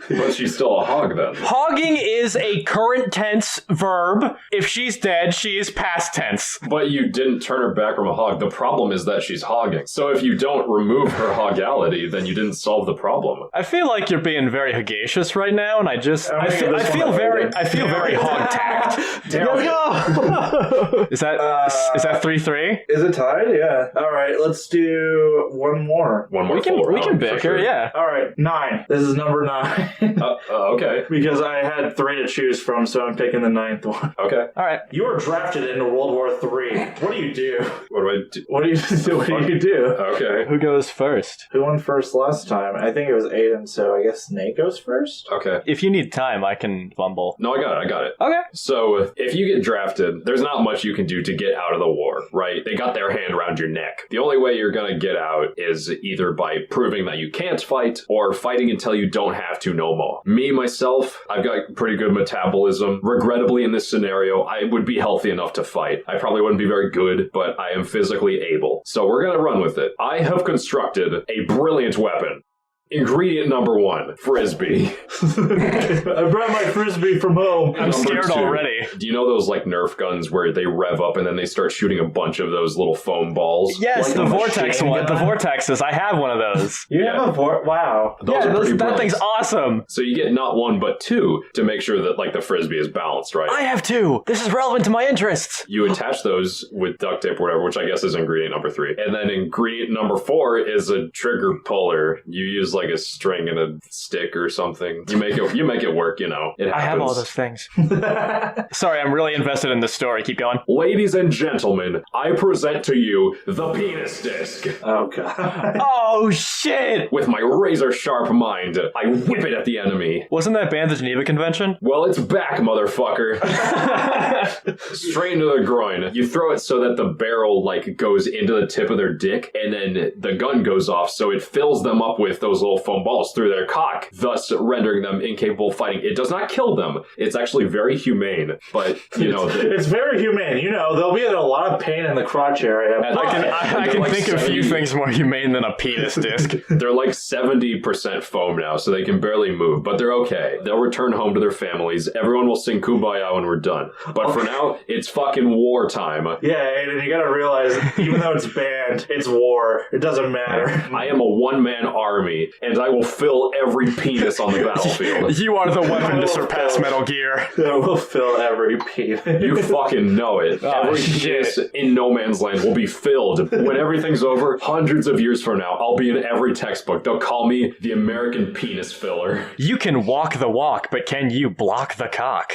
[SPEAKER 1] But she's still a hog, then.
[SPEAKER 3] Hogging is a current tense verb. If she's dead, she is past tense.
[SPEAKER 1] But you didn't turn her back from a hog. The problem is that she's hogging. So if you don't remove her hogality, then you didn't solve the problem.
[SPEAKER 3] I feel like you're being very hagacious right now, and I feel very hog-tacked.
[SPEAKER 2] Let's go!
[SPEAKER 3] Is that 3-3?
[SPEAKER 2] Is it tied? Yeah. Alright, let's do one more.
[SPEAKER 1] One more.
[SPEAKER 3] We can bicker,
[SPEAKER 1] sure.
[SPEAKER 3] yeah.
[SPEAKER 2] Alright, 9. This is number 9.
[SPEAKER 1] Okay.
[SPEAKER 2] Because I had 3 to choose from, so I'm picking the 9th one.
[SPEAKER 1] Okay.
[SPEAKER 3] Alright.
[SPEAKER 2] You were drafted into World War III. What do you do?
[SPEAKER 1] What do I do?
[SPEAKER 2] What do you do?
[SPEAKER 1] Okay.
[SPEAKER 3] Who goes first?
[SPEAKER 2] Who won first last time? I think it was Aiden, so I guess Nate goes first?
[SPEAKER 1] Okay.
[SPEAKER 3] If you need time, I can fumble.
[SPEAKER 1] No, I got it.
[SPEAKER 3] Okay.
[SPEAKER 1] So, if you get drafted, there's not much you can do to get out of the war, right? They got their hand around your neck. The only way you're gonna get out is either by proving that you can't fight, or fighting until you don't have to no more. Me, myself, I've got pretty good metabolism. Regrettably, in this scenario, I would be healthy enough to fight. I probably wouldn't be very good, but I am physically able. So we're gonna run with it. I have constructed a brilliant weapon. Ingredient number 1, Frisbee.
[SPEAKER 2] I brought my Frisbee from home.
[SPEAKER 3] I'm scared
[SPEAKER 1] 2,
[SPEAKER 3] already.
[SPEAKER 1] Do you know those like Nerf guns where they rev up and then they start shooting a bunch of those little foam balls?
[SPEAKER 3] Yes,
[SPEAKER 2] Like
[SPEAKER 3] the
[SPEAKER 2] a
[SPEAKER 3] vortex
[SPEAKER 2] machine
[SPEAKER 3] one. The
[SPEAKER 2] gun?
[SPEAKER 3] vortexes. I have one of those.
[SPEAKER 2] You have a wow.
[SPEAKER 1] Those are pretty
[SPEAKER 3] that
[SPEAKER 1] brilliant.
[SPEAKER 3] thing's awesome.
[SPEAKER 1] So you get not 1 but 2 to make sure that like the Frisbee is balanced, right?
[SPEAKER 3] I have 2. This is relevant to my interests.
[SPEAKER 1] You attach those with duct tape or whatever, which I guess is ingredient number 3. And then ingredient number 4 is a trigger puller. You use like a string and a stick or something. You make it work, you know. It happens.
[SPEAKER 3] I have all those things. Sorry, I'm really invested in this story. Keep going.
[SPEAKER 1] Ladies and gentlemen, I present to you the penis disc.
[SPEAKER 2] Oh, God.
[SPEAKER 3] Oh, shit!
[SPEAKER 1] With my razor sharp mind, I whip it at the enemy.
[SPEAKER 3] Wasn't that banned at the Geneva Convention?
[SPEAKER 1] Well, it's back, motherfucker. Straight into the groin. You throw it so that the barrel like goes into the tip of their dick, and then the gun goes off, so it fills them up with those little foam balls through their cock, thus rendering them incapable of fighting. It does not kill them. It's actually very humane, but you know,
[SPEAKER 2] It's very humane. You know, they'll be in a lot of pain in the crotch area.
[SPEAKER 3] I can think of a few things more humane than a penis disc.
[SPEAKER 1] They're like 70% foam now, so they can barely move, but they're okay. They'll return home to their families. Everyone will sing Kumbaya when we're done. But for now, it's fucking wartime.
[SPEAKER 2] Yeah, and you gotta realize, even though it's banned, it's war. It doesn't matter.
[SPEAKER 1] I am a one-man army, and I will fill every penis on the battlefield.
[SPEAKER 3] You are the weapon to surpass Metal Gear.
[SPEAKER 2] It will fill every penis.
[SPEAKER 1] You fucking know it.
[SPEAKER 3] Oh,
[SPEAKER 1] Every
[SPEAKER 3] shit.
[SPEAKER 1] penis in No Man's Land will be filled. When everything's over, hundreds of years from now, I'll be in every textbook. They'll call me the American penis filler.
[SPEAKER 3] You can walk the walk, but can you block the cock?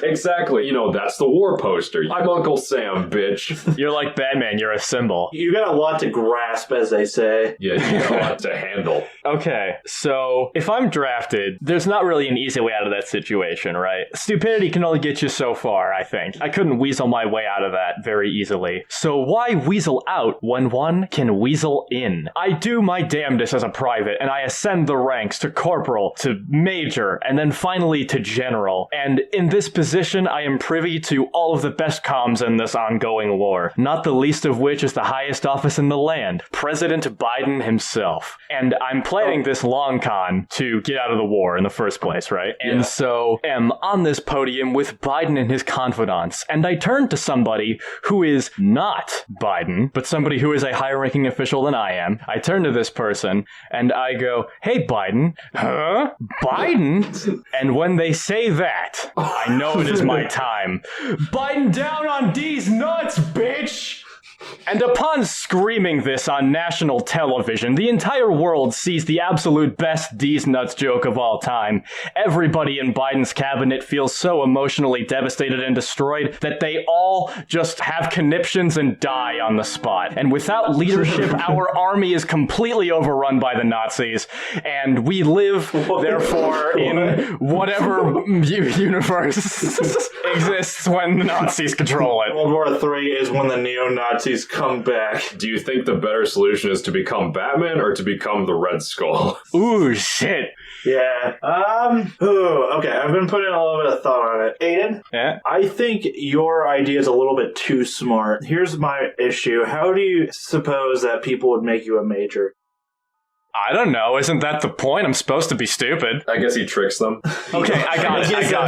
[SPEAKER 1] Exactly. You know, that's the war poster. I'm Uncle Sam, bitch.
[SPEAKER 3] You're like Batman, you're a symbol.
[SPEAKER 2] You got a lot to grasp, as they say.
[SPEAKER 1] Yeah, you got a lot to handle.
[SPEAKER 3] Okay, so if I'm drafted, there's not really an easy way out of that situation, right? Stupidity can only get you so far, I think. I couldn't weasel my way out of that very easily. So why weasel out when one can weasel in? I do my damnedest as a private, and I ascend the ranks to corporal, to major, and then finally to general. And in this position, I am privy to all of the best comms in this ongoing war, not the least of which is the highest office in the land, President Biden himself. And I'm planning this long con to get out of the war in the first place, right?
[SPEAKER 1] Yeah.
[SPEAKER 3] And so am on this podium with Biden and his confidants, and I turn to somebody who is not Biden, but somebody who is a higher ranking official than I am. I turn to this person and I go, "Hey Biden." "Huh? Biden?" And when they say that, I know it is my time. "Biden down on D's nuts, bitch!" And upon screaming this on national television, the entire world sees the absolute best D's nuts joke of all time. Everybody in Biden's cabinet feels so emotionally devastated and destroyed that they all just have conniptions and die on the spot. And without leadership, our army is completely overrun by the Nazis, and we live, therefore, in whatever universe exists when the Nazis control it.
[SPEAKER 2] World War III is when the neo-Nazis come back.
[SPEAKER 1] Do you think the better solution is to become Batman or to become the Red Skull?
[SPEAKER 3] Ooh, shit.
[SPEAKER 2] Yeah. Okay, I've been putting a little bit of thought on it. Aiden?
[SPEAKER 3] Yeah?
[SPEAKER 2] I think your idea is a little bit too smart. Here's my issue. How do you suppose that people would make you a major?
[SPEAKER 3] I don't know. Isn't that the point? I'm supposed to be stupid.
[SPEAKER 1] I guess he tricks them.
[SPEAKER 3] Okay, I got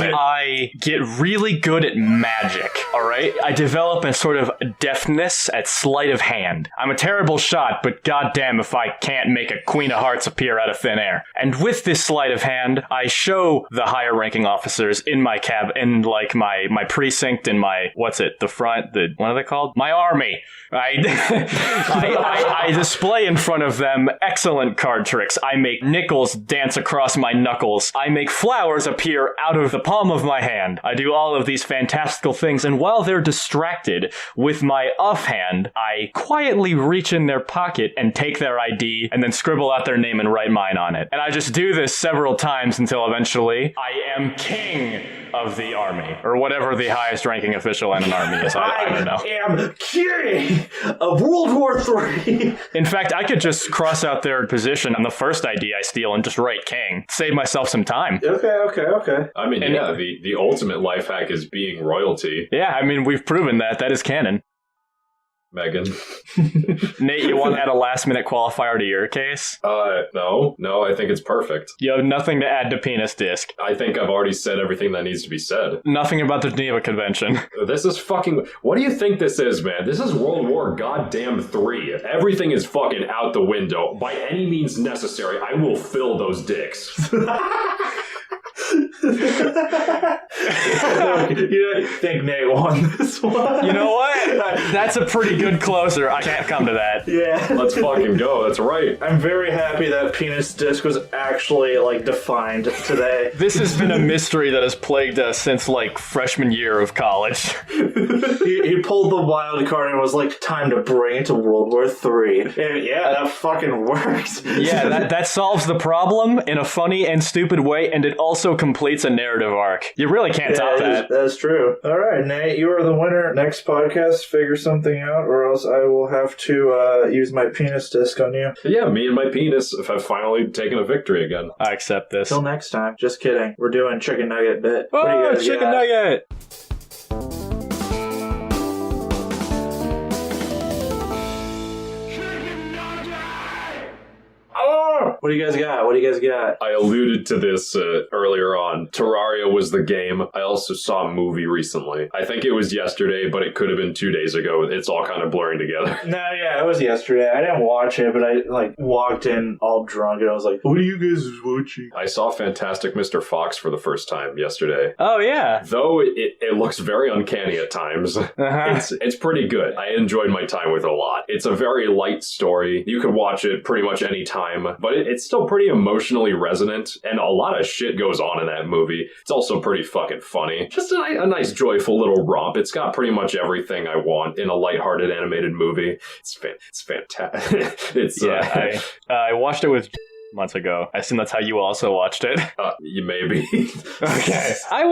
[SPEAKER 3] it. I get really good at magic, all right? I develop a sort of deftness at sleight of hand. I'm a terrible shot, but goddamn if I can't make a Queen of Hearts appear out of thin air. And with this sleight of hand, I show the higher ranking officers in my in like my precinct, in my, the front, what are they called? My army. I display in front of them excellent card tricks. I make nickels dance across my knuckles. I make flowers appear out of the palm of my hand. I do all of these fantastical things, and while they're distracted with my offhand, I quietly reach in their pocket and take their ID and then scribble out their name and write mine on it. And I just do this several times until eventually I am king of the army, or whatever the highest ranking official in an army is. I don't know.
[SPEAKER 2] I am king of World War III.
[SPEAKER 3] In fact, I could just cross out their position on the first ID I steal and just write king. Save myself some time.
[SPEAKER 2] Okay.
[SPEAKER 1] I mean, the ultimate life hack is being royalty.
[SPEAKER 3] Yeah, I mean, we've proven that. That is canon.
[SPEAKER 1] Megan.
[SPEAKER 3] Nate, you want to add a last-minute qualifier to your case?
[SPEAKER 1] No, I think it's perfect.
[SPEAKER 3] You have nothing to add to penis disc.
[SPEAKER 1] I think I've already said everything that needs to be said.
[SPEAKER 3] Nothing about the Geneva Convention.
[SPEAKER 1] This is fucking... What do you think this is, man? This is World War Goddamn 3. Everything is fucking out the window. By any means necessary, I will fill those dicks.
[SPEAKER 2] You don't think Nate won this one?
[SPEAKER 3] You know what? That's a pretty good closer. I can't come to that.
[SPEAKER 2] Yeah.
[SPEAKER 1] Let's fucking go. That's right.
[SPEAKER 2] I'm very happy that penis disc was actually, defined today.
[SPEAKER 3] This has been a mystery that has plagued us since, freshman year of college.
[SPEAKER 2] He pulled the wild card and was like, time to bring it to World War III. And yeah, that fucking works.
[SPEAKER 3] Yeah, that solves the problem in a funny and stupid way, and it also completes a narrative arc. You really can't top that.
[SPEAKER 2] That's true. All right, Nate, you are the winner. Next podcast, figure something out, or else I will have to use my penis disc on you.
[SPEAKER 1] Yeah, me and my penis have finally taken a victory again.
[SPEAKER 3] I accept this.
[SPEAKER 2] Till next time. Just kidding. We're doing chicken nugget bit. What do you
[SPEAKER 3] Oh,
[SPEAKER 2] guys
[SPEAKER 3] chicken
[SPEAKER 2] got?
[SPEAKER 3] nugget!
[SPEAKER 2] What do you guys got? What do you guys got?
[SPEAKER 1] I alluded to this earlier on. Terraria was the game. I also saw a movie recently. I think it was yesterday, but it could have been 2 days ago. It's all kind of blurring together.
[SPEAKER 2] No, yeah, it was yesterday. I didn't watch it, but I walked in all drunk and I was like, what are you guys watching?
[SPEAKER 1] I saw Fantastic Mr. Fox for the first time yesterday.
[SPEAKER 3] Oh, yeah.
[SPEAKER 1] Though it looks very uncanny at times, it's pretty good. I enjoyed my time with it a lot. It's a very light story. You could watch it pretty much any time, but it's still pretty emotionally resonant, and a lot of shit goes on in that movie. It's also pretty fucking funny. Just a nice, joyful little romp. It's got pretty much everything I want in a lighthearted animated movie. It's fantastic.
[SPEAKER 3] I watched it with months ago. I assume that's how you also watched it.
[SPEAKER 1] You maybe.
[SPEAKER 3] Okay. I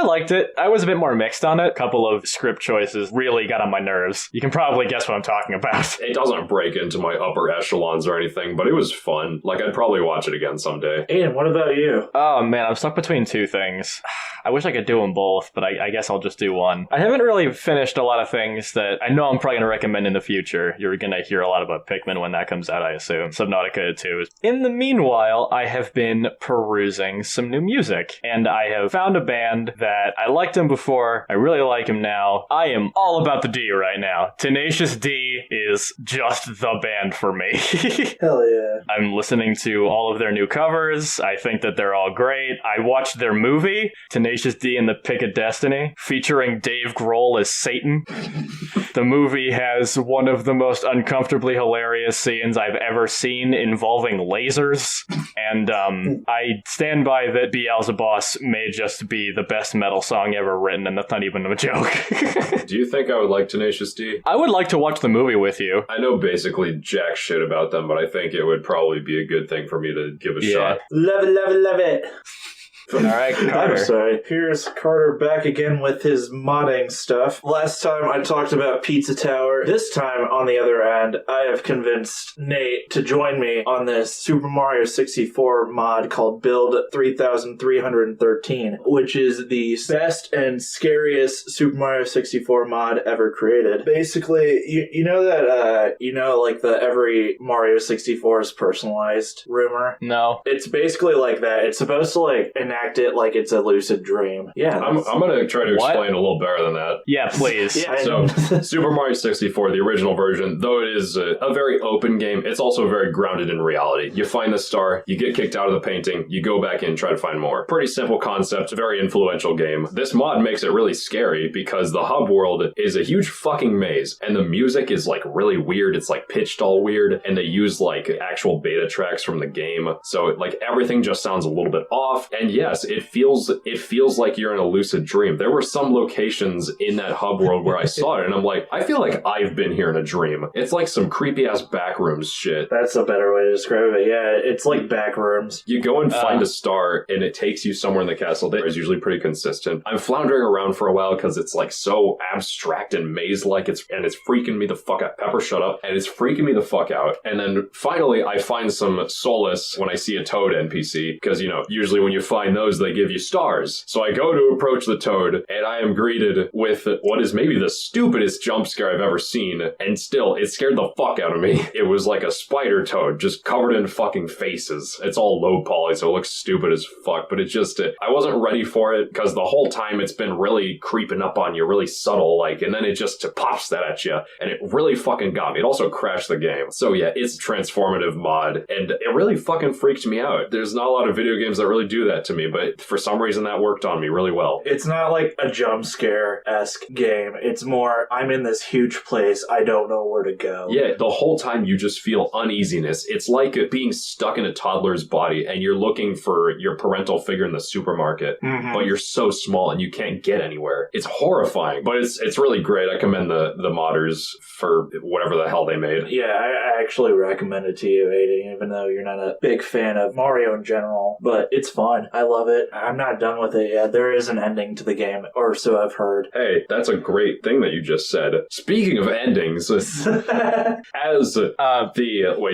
[SPEAKER 3] liked it. I was a bit more mixed on it. A couple of script choices really got on my nerves. You can probably guess what I'm talking about.
[SPEAKER 1] It doesn't break into my upper echelons or anything, but it was fun. I'd probably watch it again someday.
[SPEAKER 2] Ian, what about you?
[SPEAKER 3] Oh man, I'm stuck between two things. I wish I could do them both, but I guess I'll just do one. I haven't really finished a lot of things that I know I'm probably going to recommend in the future. You're going to hear a lot about Pikmin when that comes out, I assume. Subnautica 2. In the meanwhile, I have been perusing some new music, and I have found a band that I liked him before. I really like him now. I am all about the D right now. Tenacious D is just the band for me.
[SPEAKER 2] Hell yeah.
[SPEAKER 3] I'm listening to all of their new covers. I think that they're all great. I watched their movie, Tenacious D and the Pick of Destiny, featuring Dave Grohl as Satan. The movie has one of the most uncomfortably hilarious scenes I've ever seen involving lasers. And I stand by that Beelzebub may just be the best metal song ever written, and that's not even a joke.
[SPEAKER 1] Do you think I would like Tenacious D?
[SPEAKER 3] I would like to watch the movie with you.
[SPEAKER 1] I know basically jack shit about them, but I think it would probably be a good thing for me to give a shot.
[SPEAKER 2] Love it, love it, love it.
[SPEAKER 3] All right, Carter.
[SPEAKER 2] I'm sorry. Here's Carter back again with his modding stuff. Last time I talked about Pizza Tower. This time, on the other end, I have convinced Nate to join me on this Super Mario 64 mod called Build 3313, which is the best and scariest Super Mario 64 mod ever created. Basically, you know that, the every Mario 64 is personalized rumor?
[SPEAKER 3] No.
[SPEAKER 2] It's basically like that. It's supposed to, enact it like it's a lucid dream. Yeah.
[SPEAKER 1] I'm going to try to explain a little better than that.
[SPEAKER 3] Yeah, please.
[SPEAKER 2] Yeah,
[SPEAKER 1] So, Super Mario 64, the original version, though it is a very open game, it's also very grounded in reality. You find the star, you get kicked out of the painting, you go back in, try to find more. Pretty simple concept, very influential game. This mod makes it really scary because the hub world is a huge fucking maze, and the music is really weird. It's pitched all weird, and they use actual beta tracks from the game. So everything just sounds a little bit off, and yes, it feels like you're in a lucid dream. There were some locations in that hub world where I saw it, and I'm like, I feel like I've been here in a dream. It's like some creepy-ass backrooms shit.
[SPEAKER 2] That's a better way to describe it. Yeah, it's like backrooms.
[SPEAKER 1] You go and find a star, and it takes you somewhere in the castle. That is usually pretty consistent. I'm floundering around for a while because it's so abstract and maze-like, it's freaking me the fuck out. Pepper, shut up. And it's freaking me the fuck out. And then finally, I find some solace when I see a Toad NPC, because, usually when you find those, they give you stars. So I go to approach the toad, and I am greeted with what is maybe the stupidest jump scare I've ever seen, and still, it scared the fuck out of me. It was like a spider toad, just covered in fucking faces. It's all low poly, so it looks stupid as fuck, but I wasn't ready for it, because the whole time it's been really creeping up on you, really subtle, like, and then it just pops that at you, and it really fucking got me. It also crashed the game. So yeah, it's a transformative mod, and it really fucking freaked me out. There's not a lot of video games that really do that to me, but for some reason that worked on me really well.
[SPEAKER 2] It's not like a jump scare-esque game. It's more, I'm in this huge place, I don't know where to go.
[SPEAKER 1] Yeah, the whole time you just feel uneasiness. It's like being stuck in a toddler's body and you're looking for your parental figure in the supermarket, but you're so small and you can't get anywhere. It's horrifying, but it's really great. I commend the modders for whatever the hell they made.
[SPEAKER 2] Yeah, I actually recommend it to you, Aiden, even though you're not a big fan of Mario in general, but it's fun. I love it. I'm not done with it yet. There is an ending to the game, or so I've heard.
[SPEAKER 1] Hey, that's a great thing that you just said. Speaking of endings, wait,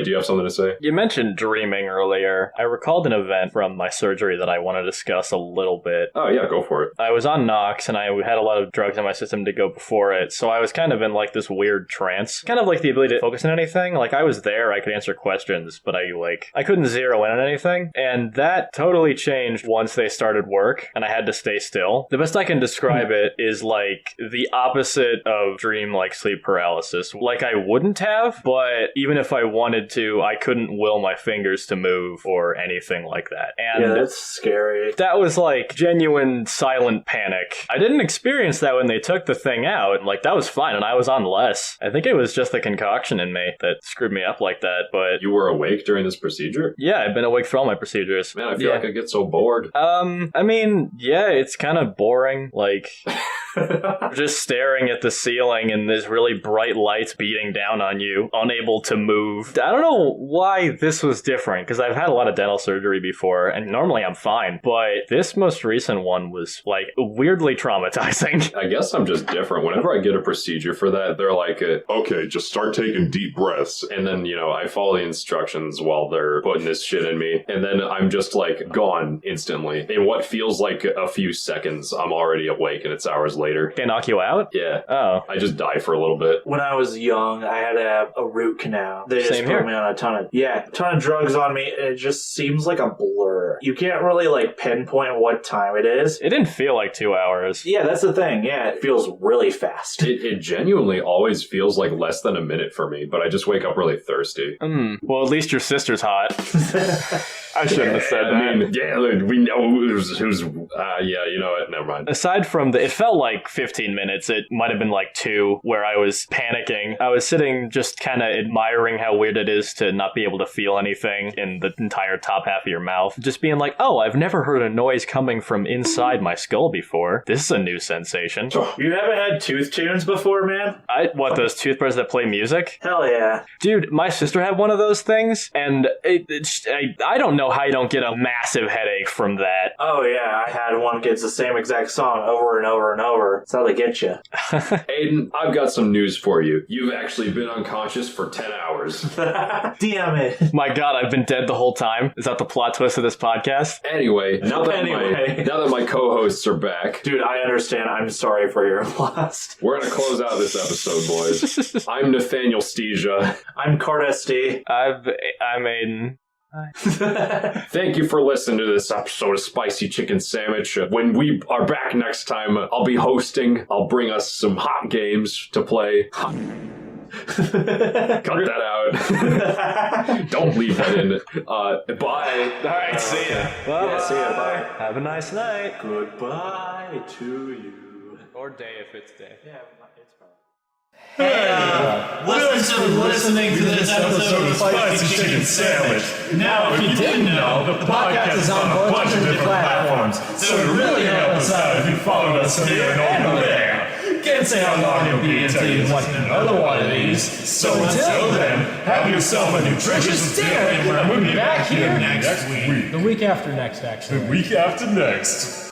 [SPEAKER 1] do you have something to say?
[SPEAKER 3] You mentioned dreaming earlier. I recalled an event from my surgery that I want to discuss a little bit.
[SPEAKER 1] Oh yeah, go for it.
[SPEAKER 3] I was on Nox, and I had a lot of drugs in my system to go before it, so I was kind of in like this weird trance. Kind of like the ability to focus on anything. Like I was there, I could answer questions, but I couldn't zero in on anything. And that totally changed once they started work, and I had to stay still. The best I can describe it is like the opposite of dream like sleep paralysis. Like I wouldn't have, but even if I wanted to, I couldn't will my fingers to move or anything like that. And
[SPEAKER 2] yeah, that's scary.
[SPEAKER 3] that was like genuine silent panic. I didn't experience that when they took the thing out. Like that was fine, and I was on less. I think it was just the concoction in me that screwed me up like that, but...
[SPEAKER 1] You were awake during this procedure?
[SPEAKER 3] Yeah, I've been awake for all my procedures.
[SPEAKER 1] Man, I feel like I get so bored.
[SPEAKER 3] I mean, yeah, it's kind of boring. Like... just staring at the ceiling and there's really bright lights beating down on you, unable to move. I don't know why this was different, because I've had a lot of dental surgery before, and normally I'm fine, but this most recent one was, like, weirdly traumatizing.
[SPEAKER 1] I guess I'm just different. Whenever I get a procedure for that, they're like, okay, just start taking deep breaths, and then, I follow the instructions while they're putting this shit in me, and then I'm just, like, gone instantly. In what feels like a few seconds, I'm already awake, and it's hours later.
[SPEAKER 3] They knock you out?
[SPEAKER 1] Yeah.
[SPEAKER 3] Oh.
[SPEAKER 1] I just die for a little bit.
[SPEAKER 2] When I was young, I had to have a root canal. They just
[SPEAKER 3] Same
[SPEAKER 2] put
[SPEAKER 3] here.
[SPEAKER 2] me on a ton of drugs on me, and it just seems like a blur. You can't really, pinpoint what time it is.
[SPEAKER 3] It didn't feel like 2 hours.
[SPEAKER 2] Yeah, that's the thing. Yeah, it feels really fast.
[SPEAKER 1] It genuinely always feels like less than a minute for me, but I just wake up really thirsty.
[SPEAKER 3] Well, at least your sister's hot. I shouldn't have said that.
[SPEAKER 1] I mean, yeah, we know who's yeah, you know what? Never mind.
[SPEAKER 3] Aside from it felt like 15 minutes. It might have been like 2 where I was panicking. I was sitting just kind of admiring how weird it is to not be able to feel anything in the entire top half of your mouth. Just being like, oh, I've never heard a noise coming from inside my skull before. This is a new sensation.
[SPEAKER 2] You haven't had tooth tunes before, man?
[SPEAKER 3] What, those toothbrushes that play music?
[SPEAKER 2] Hell yeah.
[SPEAKER 3] Dude, my sister had one of those things, and I don't know how you don't get a massive headache from that.
[SPEAKER 2] Oh yeah, I had one gets the same exact song over and over and over. That's how they get you.
[SPEAKER 1] Aiden, I've got some news for you. You've actually been unconscious for 10 hours.
[SPEAKER 2] Damn it.
[SPEAKER 3] My god, I've been dead the whole time? Is that the plot twist of this podcast?
[SPEAKER 1] Anyway, now that my co-hosts are back...
[SPEAKER 2] Dude, I understand. I'm sorry for your loss.
[SPEAKER 1] We're going to close out this episode, boys. I'm Nathaniel Stesia.
[SPEAKER 2] I'm Cardesty.
[SPEAKER 3] I'm Aiden.
[SPEAKER 1] Thank you for listening to this episode of Spicy Chicken Sandwich. When we are back next time, I'll be hosting. I'll bring us some hot games to play. Cut that out. Don't leave that in. Bye.
[SPEAKER 3] All right, see ya. Bye.
[SPEAKER 2] Yeah, see ya. Bye.
[SPEAKER 3] Have a nice night.
[SPEAKER 2] Goodbye to you.
[SPEAKER 3] Or day if it's day.
[SPEAKER 2] Yeah, it's fine.
[SPEAKER 6] Listening to this episode of Spicy Chicken Sandwich. Now, if you didn't know, the podcast is on a bunch of different platforms, so it really help us out if you followed us here and there. Can't say how long it'll be until you watch another one of these. So until then, have yourself a nutritious dinner, and we'll be back here next week.
[SPEAKER 7] The week after next, actually.
[SPEAKER 6] The week after next.